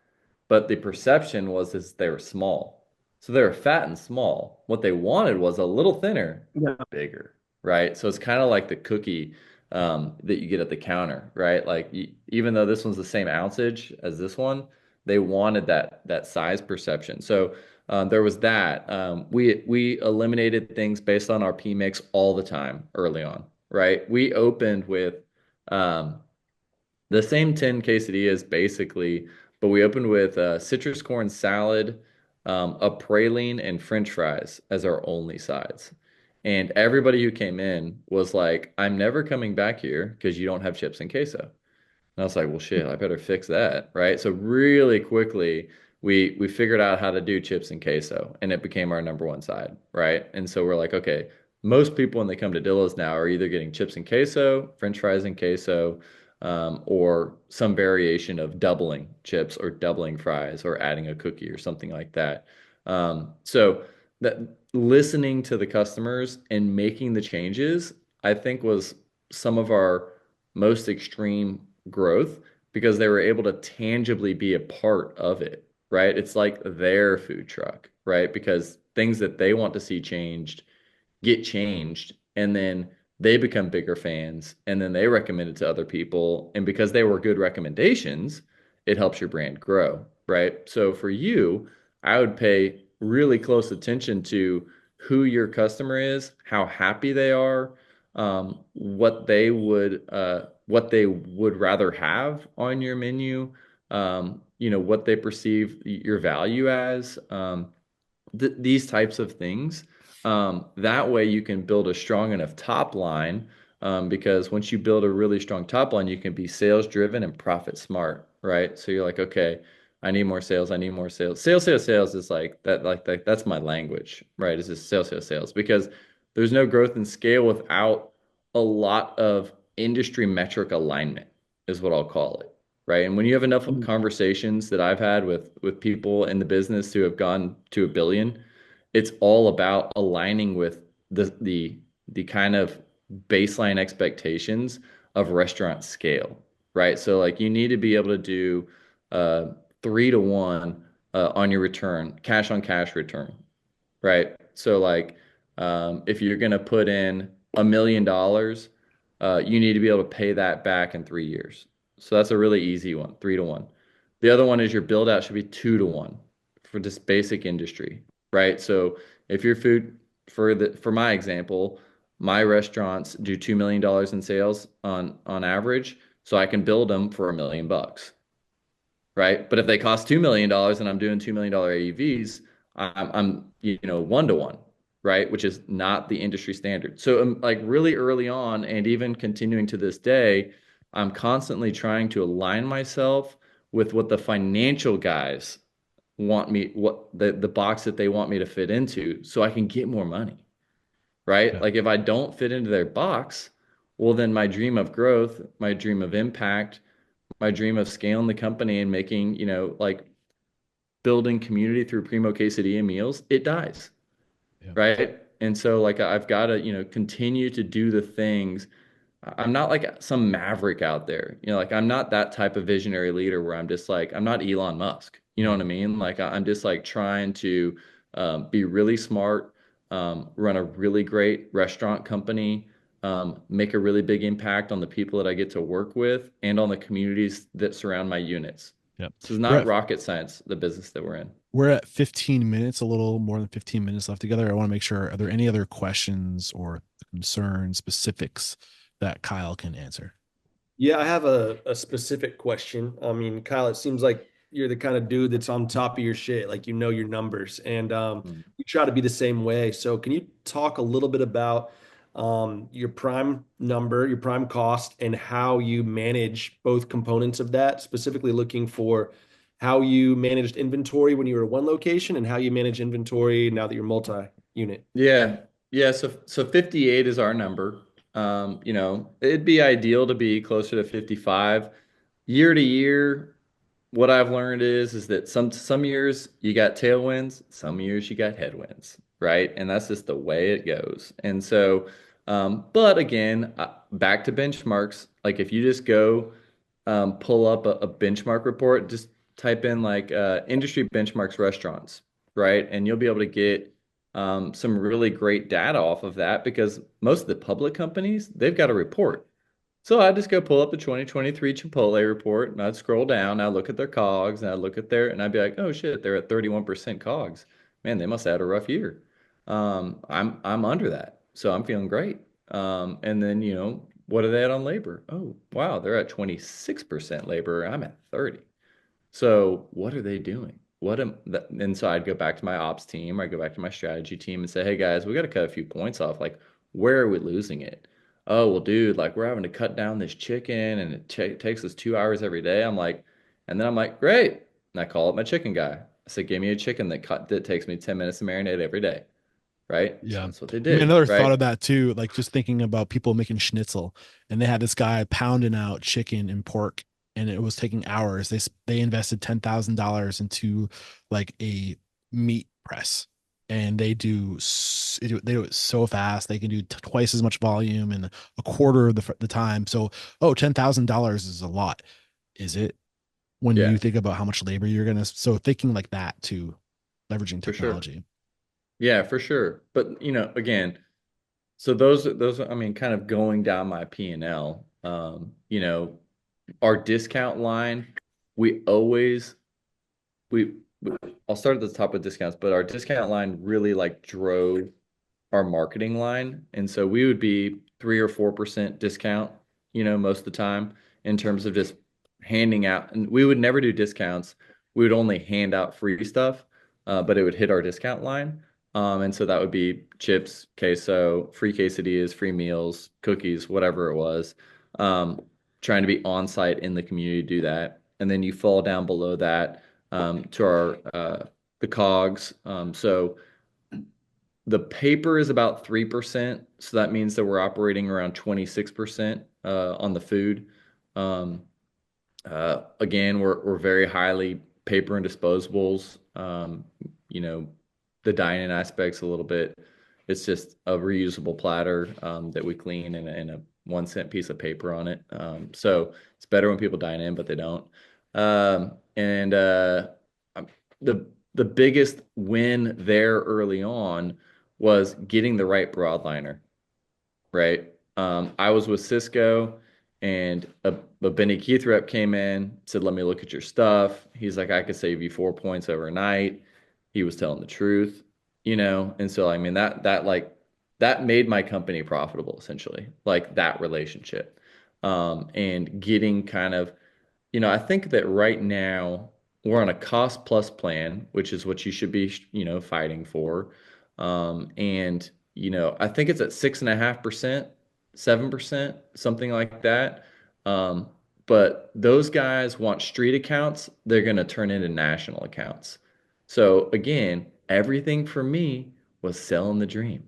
but the perception was is they were small. So they were fat and small. What they wanted was a little thinner, Yeah. bigger, right? So it's kind of like the cookie that you get at the counter, right? Like even though this one's the same ounceage as this one, they wanted that size perception. So there was that. We eliminated things based on our P mix all the time early on, right? We opened with um, the same 10 quesadillas basically, but we opened with citrus corn salad, a praline, and French fries as our only sides. And everybody who came in was like, I'm never coming back here because you don't have chips and queso. And I was like, well, shit, I better fix that, right? So really quickly, we figured out how to do chips and queso, and it became our number one side, right? And so we're like, okay, most people when they come to Dillas now are either getting chips and queso, French fries and queso, or some variation of doubling chips or doubling fries or adding a cookie or something like that. So that listening to the customers and making the changes, I think was some of our most extreme growth because they were able to tangibly be a part of it, right? It's like their food truck, right? Because things that they want to see changed get changed, and then they become bigger fans, and then they recommend it to other people. And because they were good recommendations, it helps your brand grow, right? So for you, I would pay really close attention to who your customer is, how happy they are, what they would rather have on your menu, what they perceive your value as. These types of things. That way you can build a strong enough top line, because once you build a really strong top line, you can be sales driven and profit smart, right? So you're like, okay, I need more sales. I need more sales. Sales is like that, that's my language, right? It's just sales, because there's no growth and scale without a lot of industry metric alignment, is what I'll call it, right? And when you have enough conversations that I've had with people in the business who have gone to a billion, it's all about aligning with the kind of baseline expectations of restaurant scale, right? So like you need to be able to do 3 to 1 on your return, cash on cash return, right? So like if you're gonna put in $1 million, you need to be able to pay that back in 3 years. So that's a really easy one, 3 to 1. The other one is your build out should be 2 to 1 for this basic industry, right? So if your food for my example, my restaurants do $2 million in sales on average, so I can build them for $1 million, right? But if they cost $2 million and I'm doing $2 million AUVs, I'm 1 to 1, right? Which is not the industry standard. So like really early on, and even continuing to this day, I'm constantly trying to align myself with what the financial guys want me, what the box that they want me to fit into, so I can get more money, right? Yeah. Like if I don't fit into their box, well, then my dream of growth, my dream of impact, my dream of scaling the company and making, like building community through Primo Quesadilla meals, it dies, Yeah. right? And so like I've got to, continue to do the things. I'm not like some maverick out there, like I'm not that type of visionary leader where I'm just like, I'm not Elon Musk, you know what I mean? Like I'm just like trying to be really smart, run a really great restaurant company, make a really big impact on the people that I get to work with and on the communities that surround my units. Yep. This is We're not at rocket science, the business that we're in. we're at 15 minutes, a little more than 15 minutes left together. I want to make sure, are there any other questions or concerns, specifics that Kyle can answer? Yeah, I have a specific question. I mean, Kyle, it seems like you're the kind of dude that's on top of your shit, like you know your numbers, and Mm. we try to be the same way. So, can you talk a little bit about your prime number, your prime cost, and how you manage both components of that? Specifically, looking for how you managed inventory when you were one location, and how you manage inventory now that you're multi-unit. Yeah. Yeah. So 58 is our number. It'd be ideal to be closer to 55. Year to year, what I've learned is that some years you got tailwinds, some years you got headwinds, right? And that's just the way it goes. And so, but again, back to benchmarks. Like if you just go pull up a benchmark report, just type in like industry benchmarks restaurants, right? And you'll be able to get some really great data off of that because most of the public companies, they've got a report. So I just go pull up the 2023 Chipotle report and I'd scroll down, I'd look at their COGS and I'd look at and I'd be like, oh shit, they're at 31% COGS. Man, they must have had a rough year. I'm under that. So I'm feeling great. And then, what are they at on labor? Oh, wow, they're at 26% labor. I'm at 30. So what are they doing? And so I'd go back to my ops team, or I'd go back to my strategy team and say, hey guys, we got to cut a few points off. Like, where are we losing it? Oh, well, dude, like we're having to cut down this chicken and it takes us 2 hours every day. And then I'm like, great. And I call up my chicken guy. I said, give me a chicken that takes me 10 minutes to marinate every day. Right. So Yeah. that's what they I mean, did. another thought Right. of that too, like just thinking about people making schnitzel, and they had this guy pounding out chicken and pork, and it was taking hours. They invested $10,000 into like a meat press, and they do it so fast. They can do twice as much volume in a quarter of the time. So, oh, $10,000 is a lot. Is it when you Yeah, think about how much labor you're gonna? So thinking like that too, leveraging for sure. technology. Yeah, for sure. But again, so those I mean, kind of going down my P&L, our discount line, we always we I'll start at the top with discounts, but our discount line really like drove our marketing line. And so we would be 3 or 4% discount, most of the time in terms of just handing out. And we would never do discounts. We would only hand out free stuff, but it would hit our discount line. And so that would be chips, queso, free quesadillas, free meals, cookies, whatever it was. Um, Trying to be on site in the community to do that. And then you fall down below that to the COGS. So the paper is about 3%, so that means that we're operating around 26% on the food. Um, Again, we're very highly paper and disposables. You know, the dining aspect's a little bit. It's just a reusable platter that we clean and a 1 cent piece of paper on it. So it's better when people dine in, but they don't. And the biggest win there early on was getting the right broadliner, right? I was with Cisco, and a Benny Keith rep came in, said, "Let me look at your stuff." He's like, "I could save you 4 points overnight." He was telling the truth, and so I mean that made my company profitable essentially, like that relationship, and getting kind of I think that right now we're on a cost plus plan, which is what you should be, fighting for. And, I think it's at 6.5%, 7%, something like that. Um, but those guys want street accounts, they're going to turn into national accounts. So again, everything for me was selling the dream,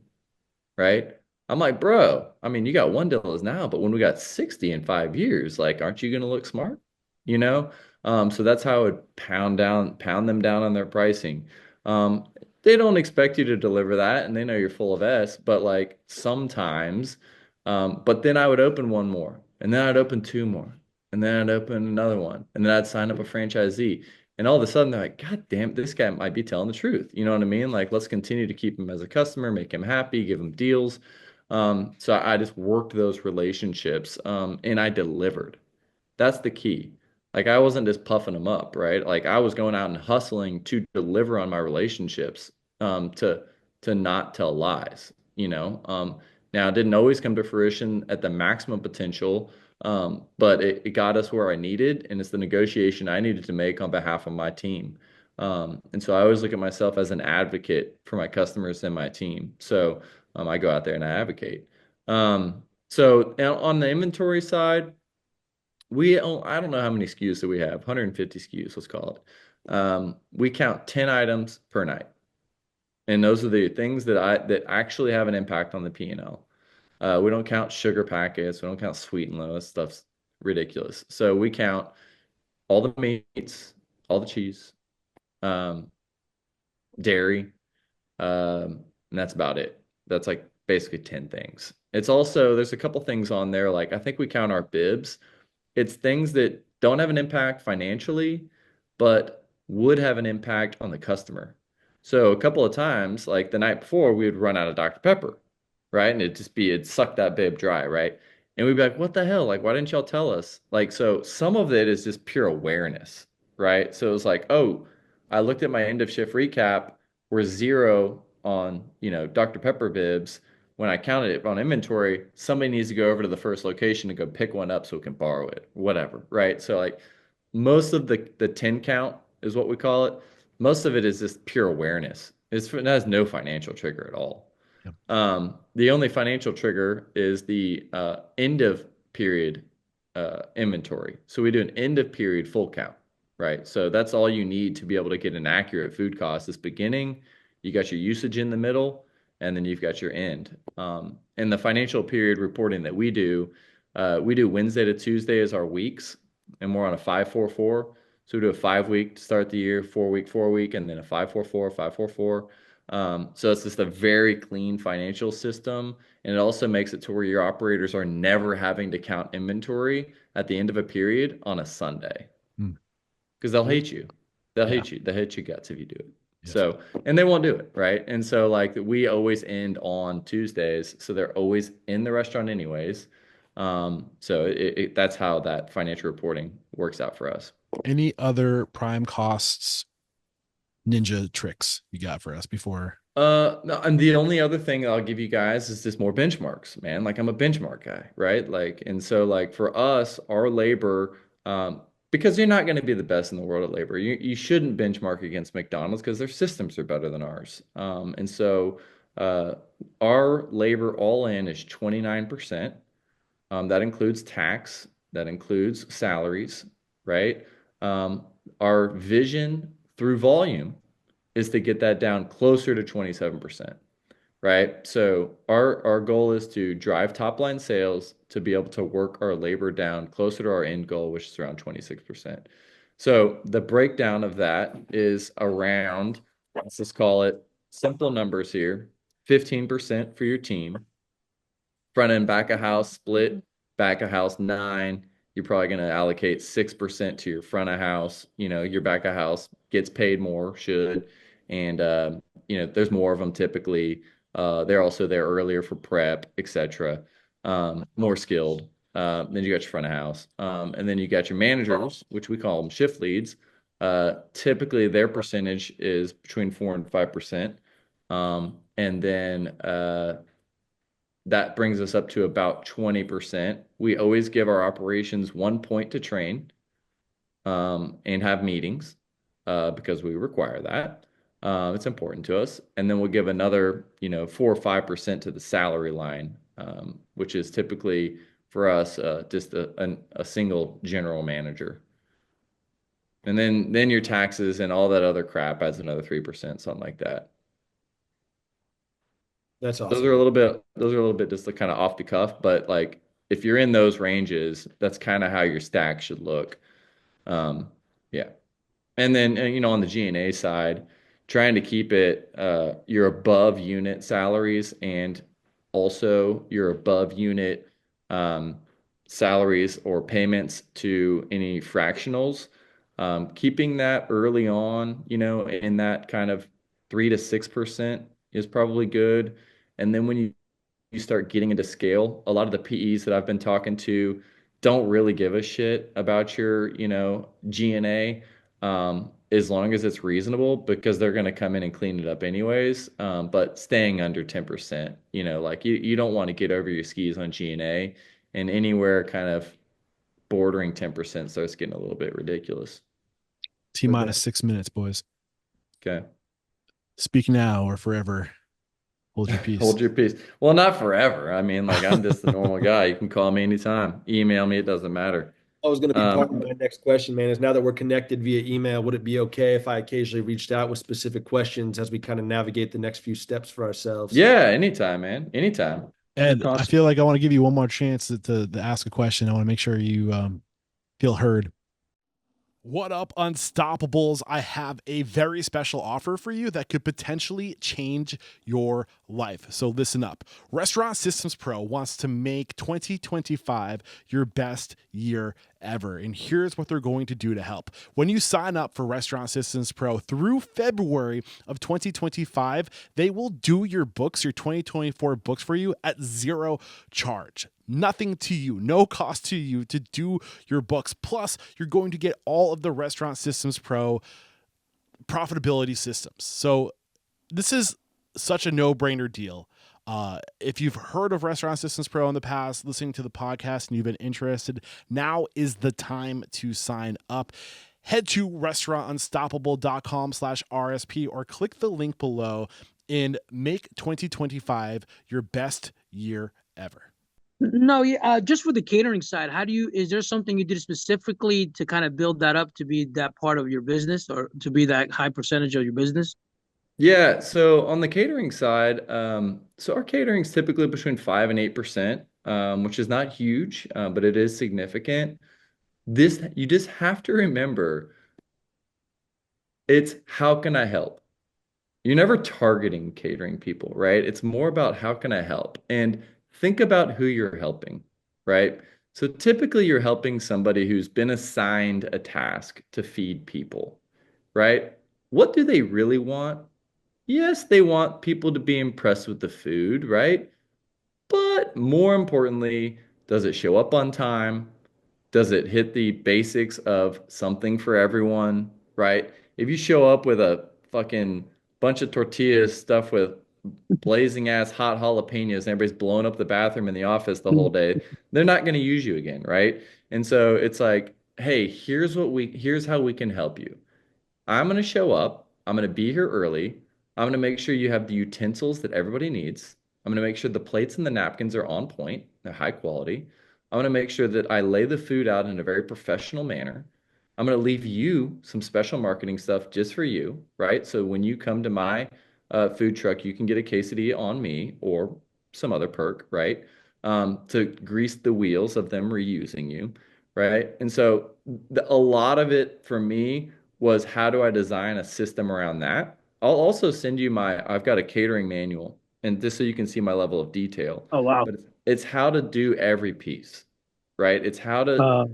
right? I'm like, bro, I mean, you got $1 now, but when we got 60 in 5 years, like, aren't you going to look smart? You know? So that's how I would pound them down on their pricing. Um, they don't expect you to deliver that, and they know you're full of S, but like sometimes, but then I would open one more, and then I'd open two more, and then I'd open another one, and then I'd sign up a franchisee. And all of a sudden they're like, God damn, this guy might be telling the truth. You know what I mean? Like, let's continue to keep him as a customer, make him happy, give him deals. So I just worked those relationships, and I delivered. That's the key. Like I wasn't just puffing them up, right? Like I was going out and hustling to deliver on my relationships, to not tell lies, Now it didn't always come to fruition at the maximum potential, but it got us where I needed, and it's the negotiation I needed to make on behalf of my team. And so I always look at myself as an advocate for my customers and my team. So I go out there and I advocate. So on the inventory side, I don't know how many SKUs that we have, 150 SKUs, let's call it. We count 10 items per night. And those are the things that actually have an impact on the P&L. We don't count sugar packets, we don't count sweet and low. That stuff's ridiculous. So we count all the meats, all the cheese, um, dairy, and that's about it. That's like basically 10 things. It's also, there's a couple things on there, like I think we count our bibs. It's things that don't have an impact financially, but would have an impact on the customer. So a couple of times, like the night before, we would run out of Dr. Pepper, right? And it'd suck that babe dry, right? And we'd be like, what the hell? Like, why didn't y'all tell us? Like, so some of it is just pure awareness, right? So it was like, oh, I looked at my end of shift recap. We're zero on, Dr. Pepper bibs. When I counted it on inventory, somebody needs to go over to the first location to go pick one up so we can borrow it, whatever, right? So like most of the 10 count is what we call it. Most of it is just pure awareness. It has no financial trigger at all. Yep. The only financial trigger is the end of period inventory. So we do an end of period full count, right? So that's all you need to be able to get an accurate food cost. This beginning, you got your usage in the middle, and then you've got your end. And the financial period reporting that we do Wednesday to Tuesday as our weeks, and we're on a 5-4-4. So we do a 5-week to start the year, 4-week, 4-week, and then a 5-4-4, 5-4-4. So it's just a very clean financial system. And it also makes it to where your operators are never having to count inventory at the end of a period on a Sunday. Because they'll hate you. They'll hate you. They'll hate you guts if you do it. Yes. So, and they won't do it, right? And so like we always end on Tuesdays. So they're always in the restaurant anyways. So that's how that financial reporting works out for us. Any other prime costs ninja tricks you got for us before? No, and the only other thing I'll give you guys is just more benchmarks, man. Like I'm a benchmark guy, right? Like, and so like for us, our labor, because you're not going to be the best in the world at labor. You shouldn't benchmark against McDonald's because their systems are better than ours. And so our labor all in is 29%. That includes tax, that includes salaries, right? Our vision through volume is to get that down closer to 27%, right? So our goal is to drive top line sales to be able to work our labor down closer to our end goal, which is around 26%. So the breakdown of that is around, let's just call it simple numbers here, 15% for your team, front and back of house split, back of house 9. You're probably going to allocate 6% to your front of house. Your back of house gets paid more, should. And, there's more of them typically. They're also there earlier for prep, etc. More skilled. Then you got your front of house. And then you got your managers, which we call them shift leads. Typically, their percentage is between 4 and 5%. And then that brings us up to about 20%. We always give our operations 1 point to train and have meetings because we require that. It's important to us. And then we'll give another, 4 or 5% to the salary line, which is typically for us just a single general manager. And then your taxes and all that other crap adds another 3%, something like that. That's awesome. Those are a little bit just kind of off the cuff, but like if you're in those ranges, that's kind of how your stack should look. Yeah. And then, on the G&A side, trying to keep it, your above unit salaries and also your above unit salaries or payments to any fractionals. Keeping that early on, in that kind of 3 to 6% is probably good. And then when you start getting into scale, a lot of the PEs that I've been talking to don't really give a shit about your, G&A, as long as it's reasonable because they're going to come in and clean it up anyways. But staying under 10%, like you don't want to get over your skis on G&A, and anywhere kind of bordering 10% starts getting a little bit ridiculous. T-minus 6 minutes, boys. Okay. Speak now or forever. Hold your peace. Hold your peace. Well, not forever. I mean, like I'm just a normal guy. You can call me anytime. Email me. It doesn't matter. That was going to be part of my next question, man, is now that we're connected via email, would it be okay if I occasionally reached out with specific questions as we kind of navigate the next few steps for ourselves? Yeah, anytime, man. Anytime. Ed, I feel like I want to give you one more chance to ask a question. I want to make sure you feel heard. What up, Unstoppables? I have a very special offer for you that could potentially change your life. So listen up. Restaurant Systems Pro wants to make 2025 your best year ever. And here's what they're going to do to help. When you sign up for Restaurant Systems Pro through February of 2025, they will do your books, your 2024 books for you at zero charge. Nothing to you, no cost to you to do your books. Plus, you're going to get all of the Restaurant Systems Pro profitability systems. So this is such a no-brainer deal. If you've heard of Restaurant Systems Pro in the past, listening to the podcast, and you've been interested, now is the time to sign up. Head to restaurantunstoppable.com/RSP or click the link below and make 2025 your best year ever. No, yeah, just for the catering side, is there something you did specifically to kind of build that up to be that part of your business or to be that high percentage of your business? Yeah, so on the catering side, so our catering is typically between 5 and 8%, which is not huge, but it is significant. This, you just have to remember, it's how can I help? You're never targeting catering people, right? It's more about how can I help? And think about who you're helping, right? So typically you're helping somebody who's been assigned a task to feed people, right? What do they really want? Yes, they want people to be impressed with the food, right? But more importantly, does it show up on time? Does it hit the basics of something for everyone, right? If you show up with a fucking bunch of tortillas stuffed with blazing ass hot jalapenos and everybody's blowing up the bathroom in the office the whole day, they're not going to use you again, right? And so it's like, hey, here's how we can help you. I'm going to show up. I'm going to be here early. I'm going to make sure you have the utensils that everybody needs. I'm going to make sure the plates and the napkins are on point, they're high quality. I'm going to make sure that I lay the food out in a very professional manner. I'm going to leave you some special marketing stuff just for you, right? So when you come to my food truck, you can get a quesadilla on me or some other perk, right? To grease the wheels of them reusing you, right? And so a lot of it for me was how do I design a system around that? I'll also send you I've got a catering manual, and just so you can see my level of detail. Oh, wow. But it's how to do every piece, right? It's how to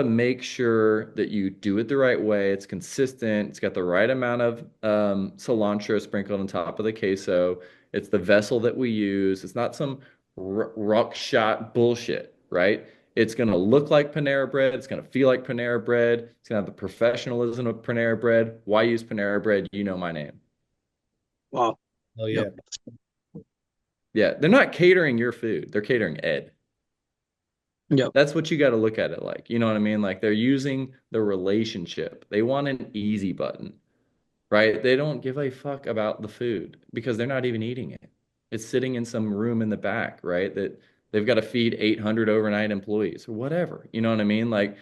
make sure that you do it the right way. It's consistent. It's got the right amount of cilantro sprinkled on top of the queso. It's the vessel that we use. It's not some rock shot bullshit, right? It's going to look like Panera bread. It's going to feel like Panera bread. It's going to have the professionalism of Panera bread. Why use Panera bread? You know my name. Wow. Oh yeah. Yep. Yeah, they're not catering your food. They're catering Ed. Yep. That's what you got to look at it like. You know what I mean? Like they're using the relationship. They want an easy button, right? They don't give a fuck about the food because they're not even eating it. It's sitting in some room in the back, right? That they've got to feed 800 overnight employees or whatever. You know what I mean? Like,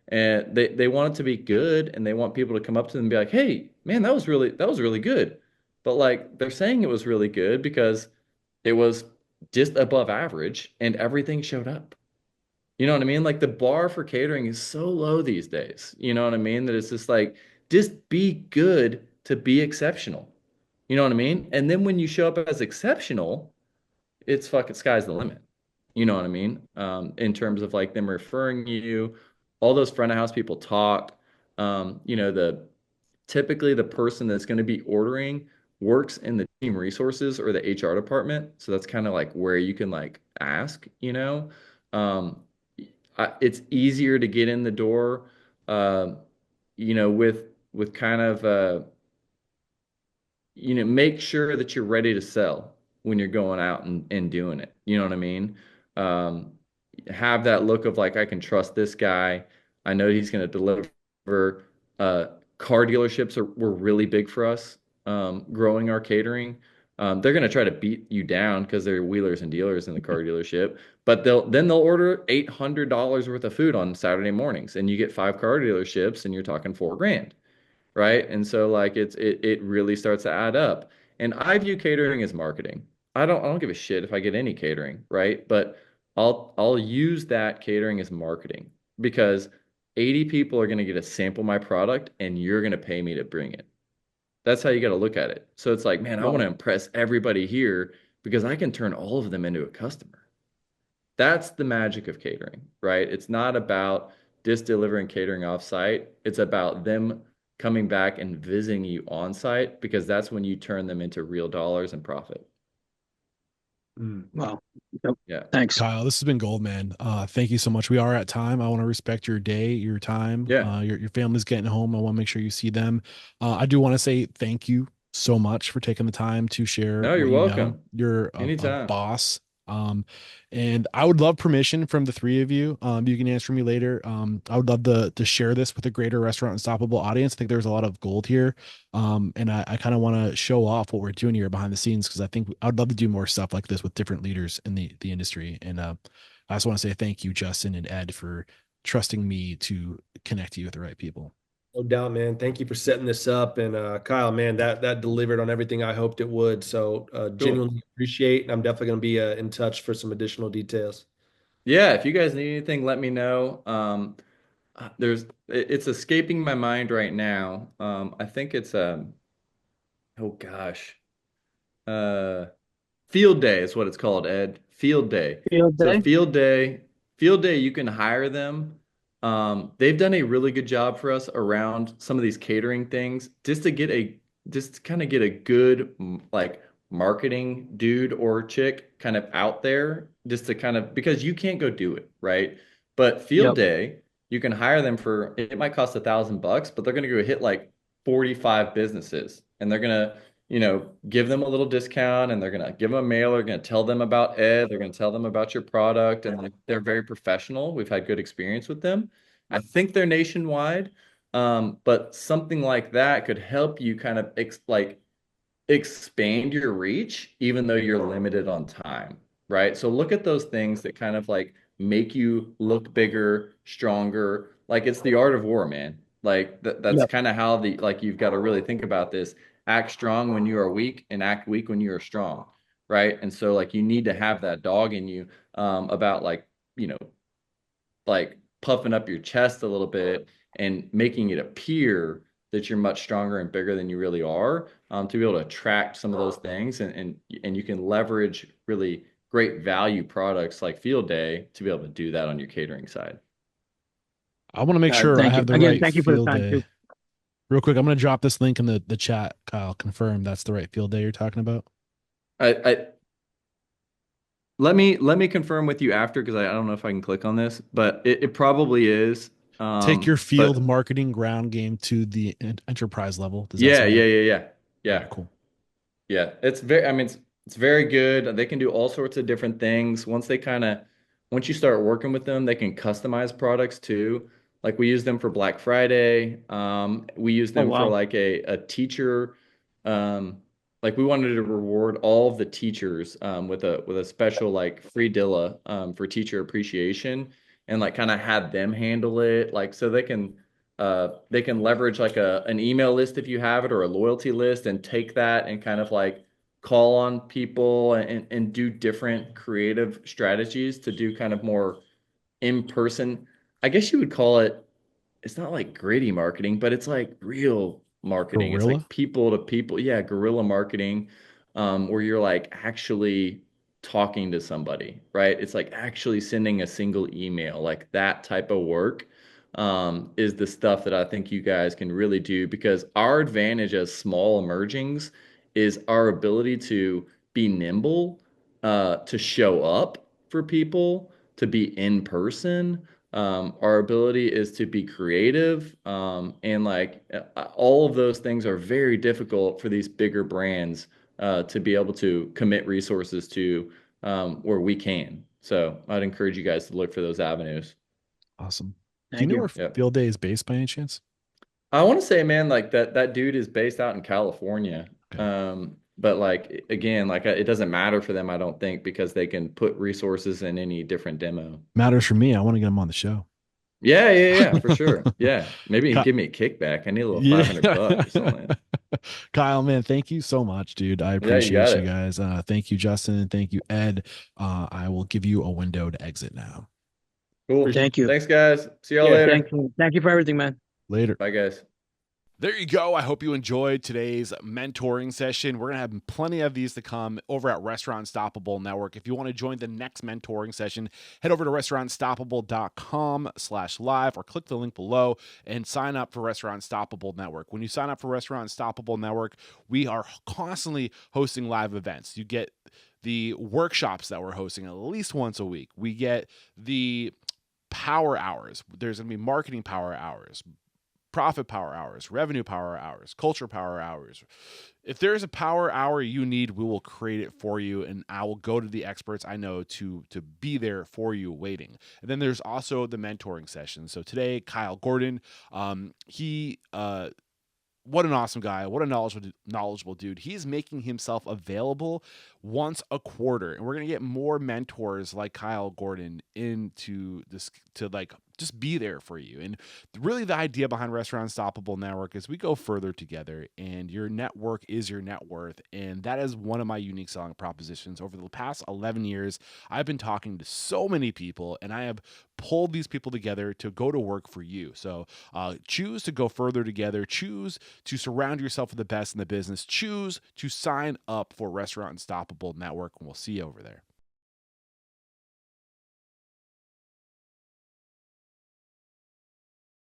and they want it to be good, and they want people to come up to them and be like, "Hey, man, that was really good." But like they're saying it was really good because it was just above average, and everything showed up. You know what I mean? Like the bar for catering is so low these days. You know what I mean? That it's just like, just be good to be exceptional. You know what I mean? And then when you show up as exceptional, it's fucking sky's the limit. You know what I mean? In terms of like them referring you, all those front of house people talk. The typically the person that's going to be ordering works in the team resources or the HR department. So that's kind of like where you can like ask, you know. Um, it's easier to get in the door, uh, with kind of make sure that you're ready to sell when you're going out and doing it. You know what I mean? Um, have that look of like, I can trust this guy. I know he's going to deliver. Uh, Car dealerships were really big for us, growing our catering. They're going to try to beat you down because they're wheelers and dealers in the car dealership, but they'll order $800 worth of food on Saturday mornings, and you get 5 car dealerships, and you're talking 4 grand, right? And so like it really starts to add up. And I view catering as marketing. I don't give a shit if I get any catering, right? But I'll use that catering as marketing because 80 people are going to get to sample my product and you're going to pay me to bring it. That's how you got to look at it. So it's like, man, I want to impress everybody here because I can turn all of them into a customer. That's the magic of catering, right? It's not about just delivering catering off site. It's about them coming back and visiting you on site because that's when you turn them into real dollars and profit. Wow. Yep. Yeah. Thanks. Kyle, this has been gold, man. Thank you so much. We are at time. I want to respect your day, your time. Yeah. Your family's getting home. I want to make sure you see them. I do want to say thank you so much for taking the time to share No, what you're you know. welcome. You're a Anytime. boss. And I would love permission from the three of you. You can answer me later. I would love to share this with a greater Restaurant Unstoppable audience. I think there's a lot of gold here. And I kind of want to show off what we're doing here behind the scenes because I think I would love to do more stuff like this with different leaders in the industry. And I just want to say thank you, Justin and Ed, for trusting me to connect you with the right people. No doubt, man. Thank you for setting this up. And Kyle, man, that delivered on everything I hoped it would. So Cool. genuinely appreciate, and I'm definitely going to be in touch for some additional details. Yeah, if you guys need anything, let me know. It's escaping my mind right now. I think it's oh gosh. Uh Field day is what it's called, Ed. Field day. Field So day. field day, you can hire them. They've done a really good job for us around some of these catering things, just to kind of get a good like marketing dude or chick kind of out there, just to kind of because you can't go do it, right? But field Yep. day, you can hire them for it might cost $1,000, but they're gonna go hit like 45 businesses and they're gonna give them a little discount and they're going to give them a mail. They're going to tell them about Ed. They're going to tell them about your product. And they're very professional. We've had good experience with them. I think they're nationwide. But something like that could help you kind of expand your reach, even though you're limited on time, right? So look at those things that kind of like make you look bigger, stronger. Like it's the art of war, man. Like that's Yep. kind of how like you've got to really think about this. Act strong when you are weak and act weak when you are strong, right? And so like you need to have that dog in you about like, you know, like puffing up your chest a little bit and making it appear that you're much stronger and bigger than you really are, to be able to attract some of those things and you can leverage really great value products like Field Day to be able to do that on your catering side. I want to make sure I Thank you have the again. right Thank you for the field time day. too. Real quick, I'm going to drop this link in the chat. Kyle, confirm that's the right field day you're talking about. I let me confirm with you after because I don't know if I can click on this, but it probably is. Take your field But marketing ground game to the enterprise level. Does that yeah, sound yeah, right? yeah, yeah, All yeah. right, cool. Yeah, I mean, it's very good. They can do all sorts of different things. Once you start working with them, they can customize products too. Like we use them for Black Friday. We use Oh them for wow. like a teacher. Um, like we wanted to reward all of the teachers with a special like free Dilla for teacher appreciation, and like kind of had them handle it. Like so they can leverage like an email list if you have it or a loyalty list and take that and kind of like call on people and do different creative strategies to do kind of more in person. I guess you would call it, it's not like gritty marketing, but it's like real marketing. It's Gorilla? like people to people. Yeah, guerrilla marketing, where you're like actually talking to somebody, right? It's like actually sending a single email, like that type of work, is the stuff that I think you guys can really do because our advantage as small emergings is our ability to be nimble, to show up for people, to be in person. Our ability is to be creative, and like all of those things are very difficult for these bigger brands to be able to commit resources to where we can. So I'd encourage you guys to look for those avenues. Awesome. Do you Thank know you. where Yep. field day is based by any chance? I want to say, man, like that dude is based out in California. Okay. But like again, like it doesn't matter for them, I don't think, because they can put resources in any different demo. Matters for me. I want to get him on the show. Yeah, yeah, yeah, for sure. Yeah. Maybe you can Ky- give me a kickback. I need a little yeah. 500 bucks or something. Kyle, man, thank you so much, dude. I Yeah, you got appreciate you it. guys. Thank you, Justin, and thank you, Ed. I will give you a window to exit now. Cool. Thank you. Thanks, guys. See y'all Yeah, later. Thank you. Thank you for everything, man. Later. Bye, guys. There you go. I hope you enjoyed today's mentoring session. We're going to have plenty of these to come over at Restaurant Unstoppable Network. If you want to join the next mentoring session, head over to restaurantunstoppable.com/live or click the link below and sign up for Restaurant Unstoppable Network. When you sign up for Restaurant Unstoppable Network, we are constantly hosting live events. You get the workshops that we're hosting at least once a week. We get the power hours. There's going to be marketing power hours, profit power hours, revenue power hours, culture power hours. If there's a power hour you need, we will create it for you, and I will go to the experts I know to be there for you waiting. And then there's also the mentoring session. So today, Kyle Gordon, what an awesome guy. What a knowledgeable dude. He's making himself available once a quarter. And we're going to get more mentors like Kyle Gordon into this to like just be there for you. And really the idea behind Restaurant Unstoppable Network is we go further together, and your network is your net worth. And that is one of my unique selling propositions. Over the past 11 years, I've been talking to so many people, and I have pulled these people together to go to work for you. So choose to go further together. Choose to surround yourself with the best in the business. Choose to sign up for Restaurant Unstoppable Network, and we'll see you over there.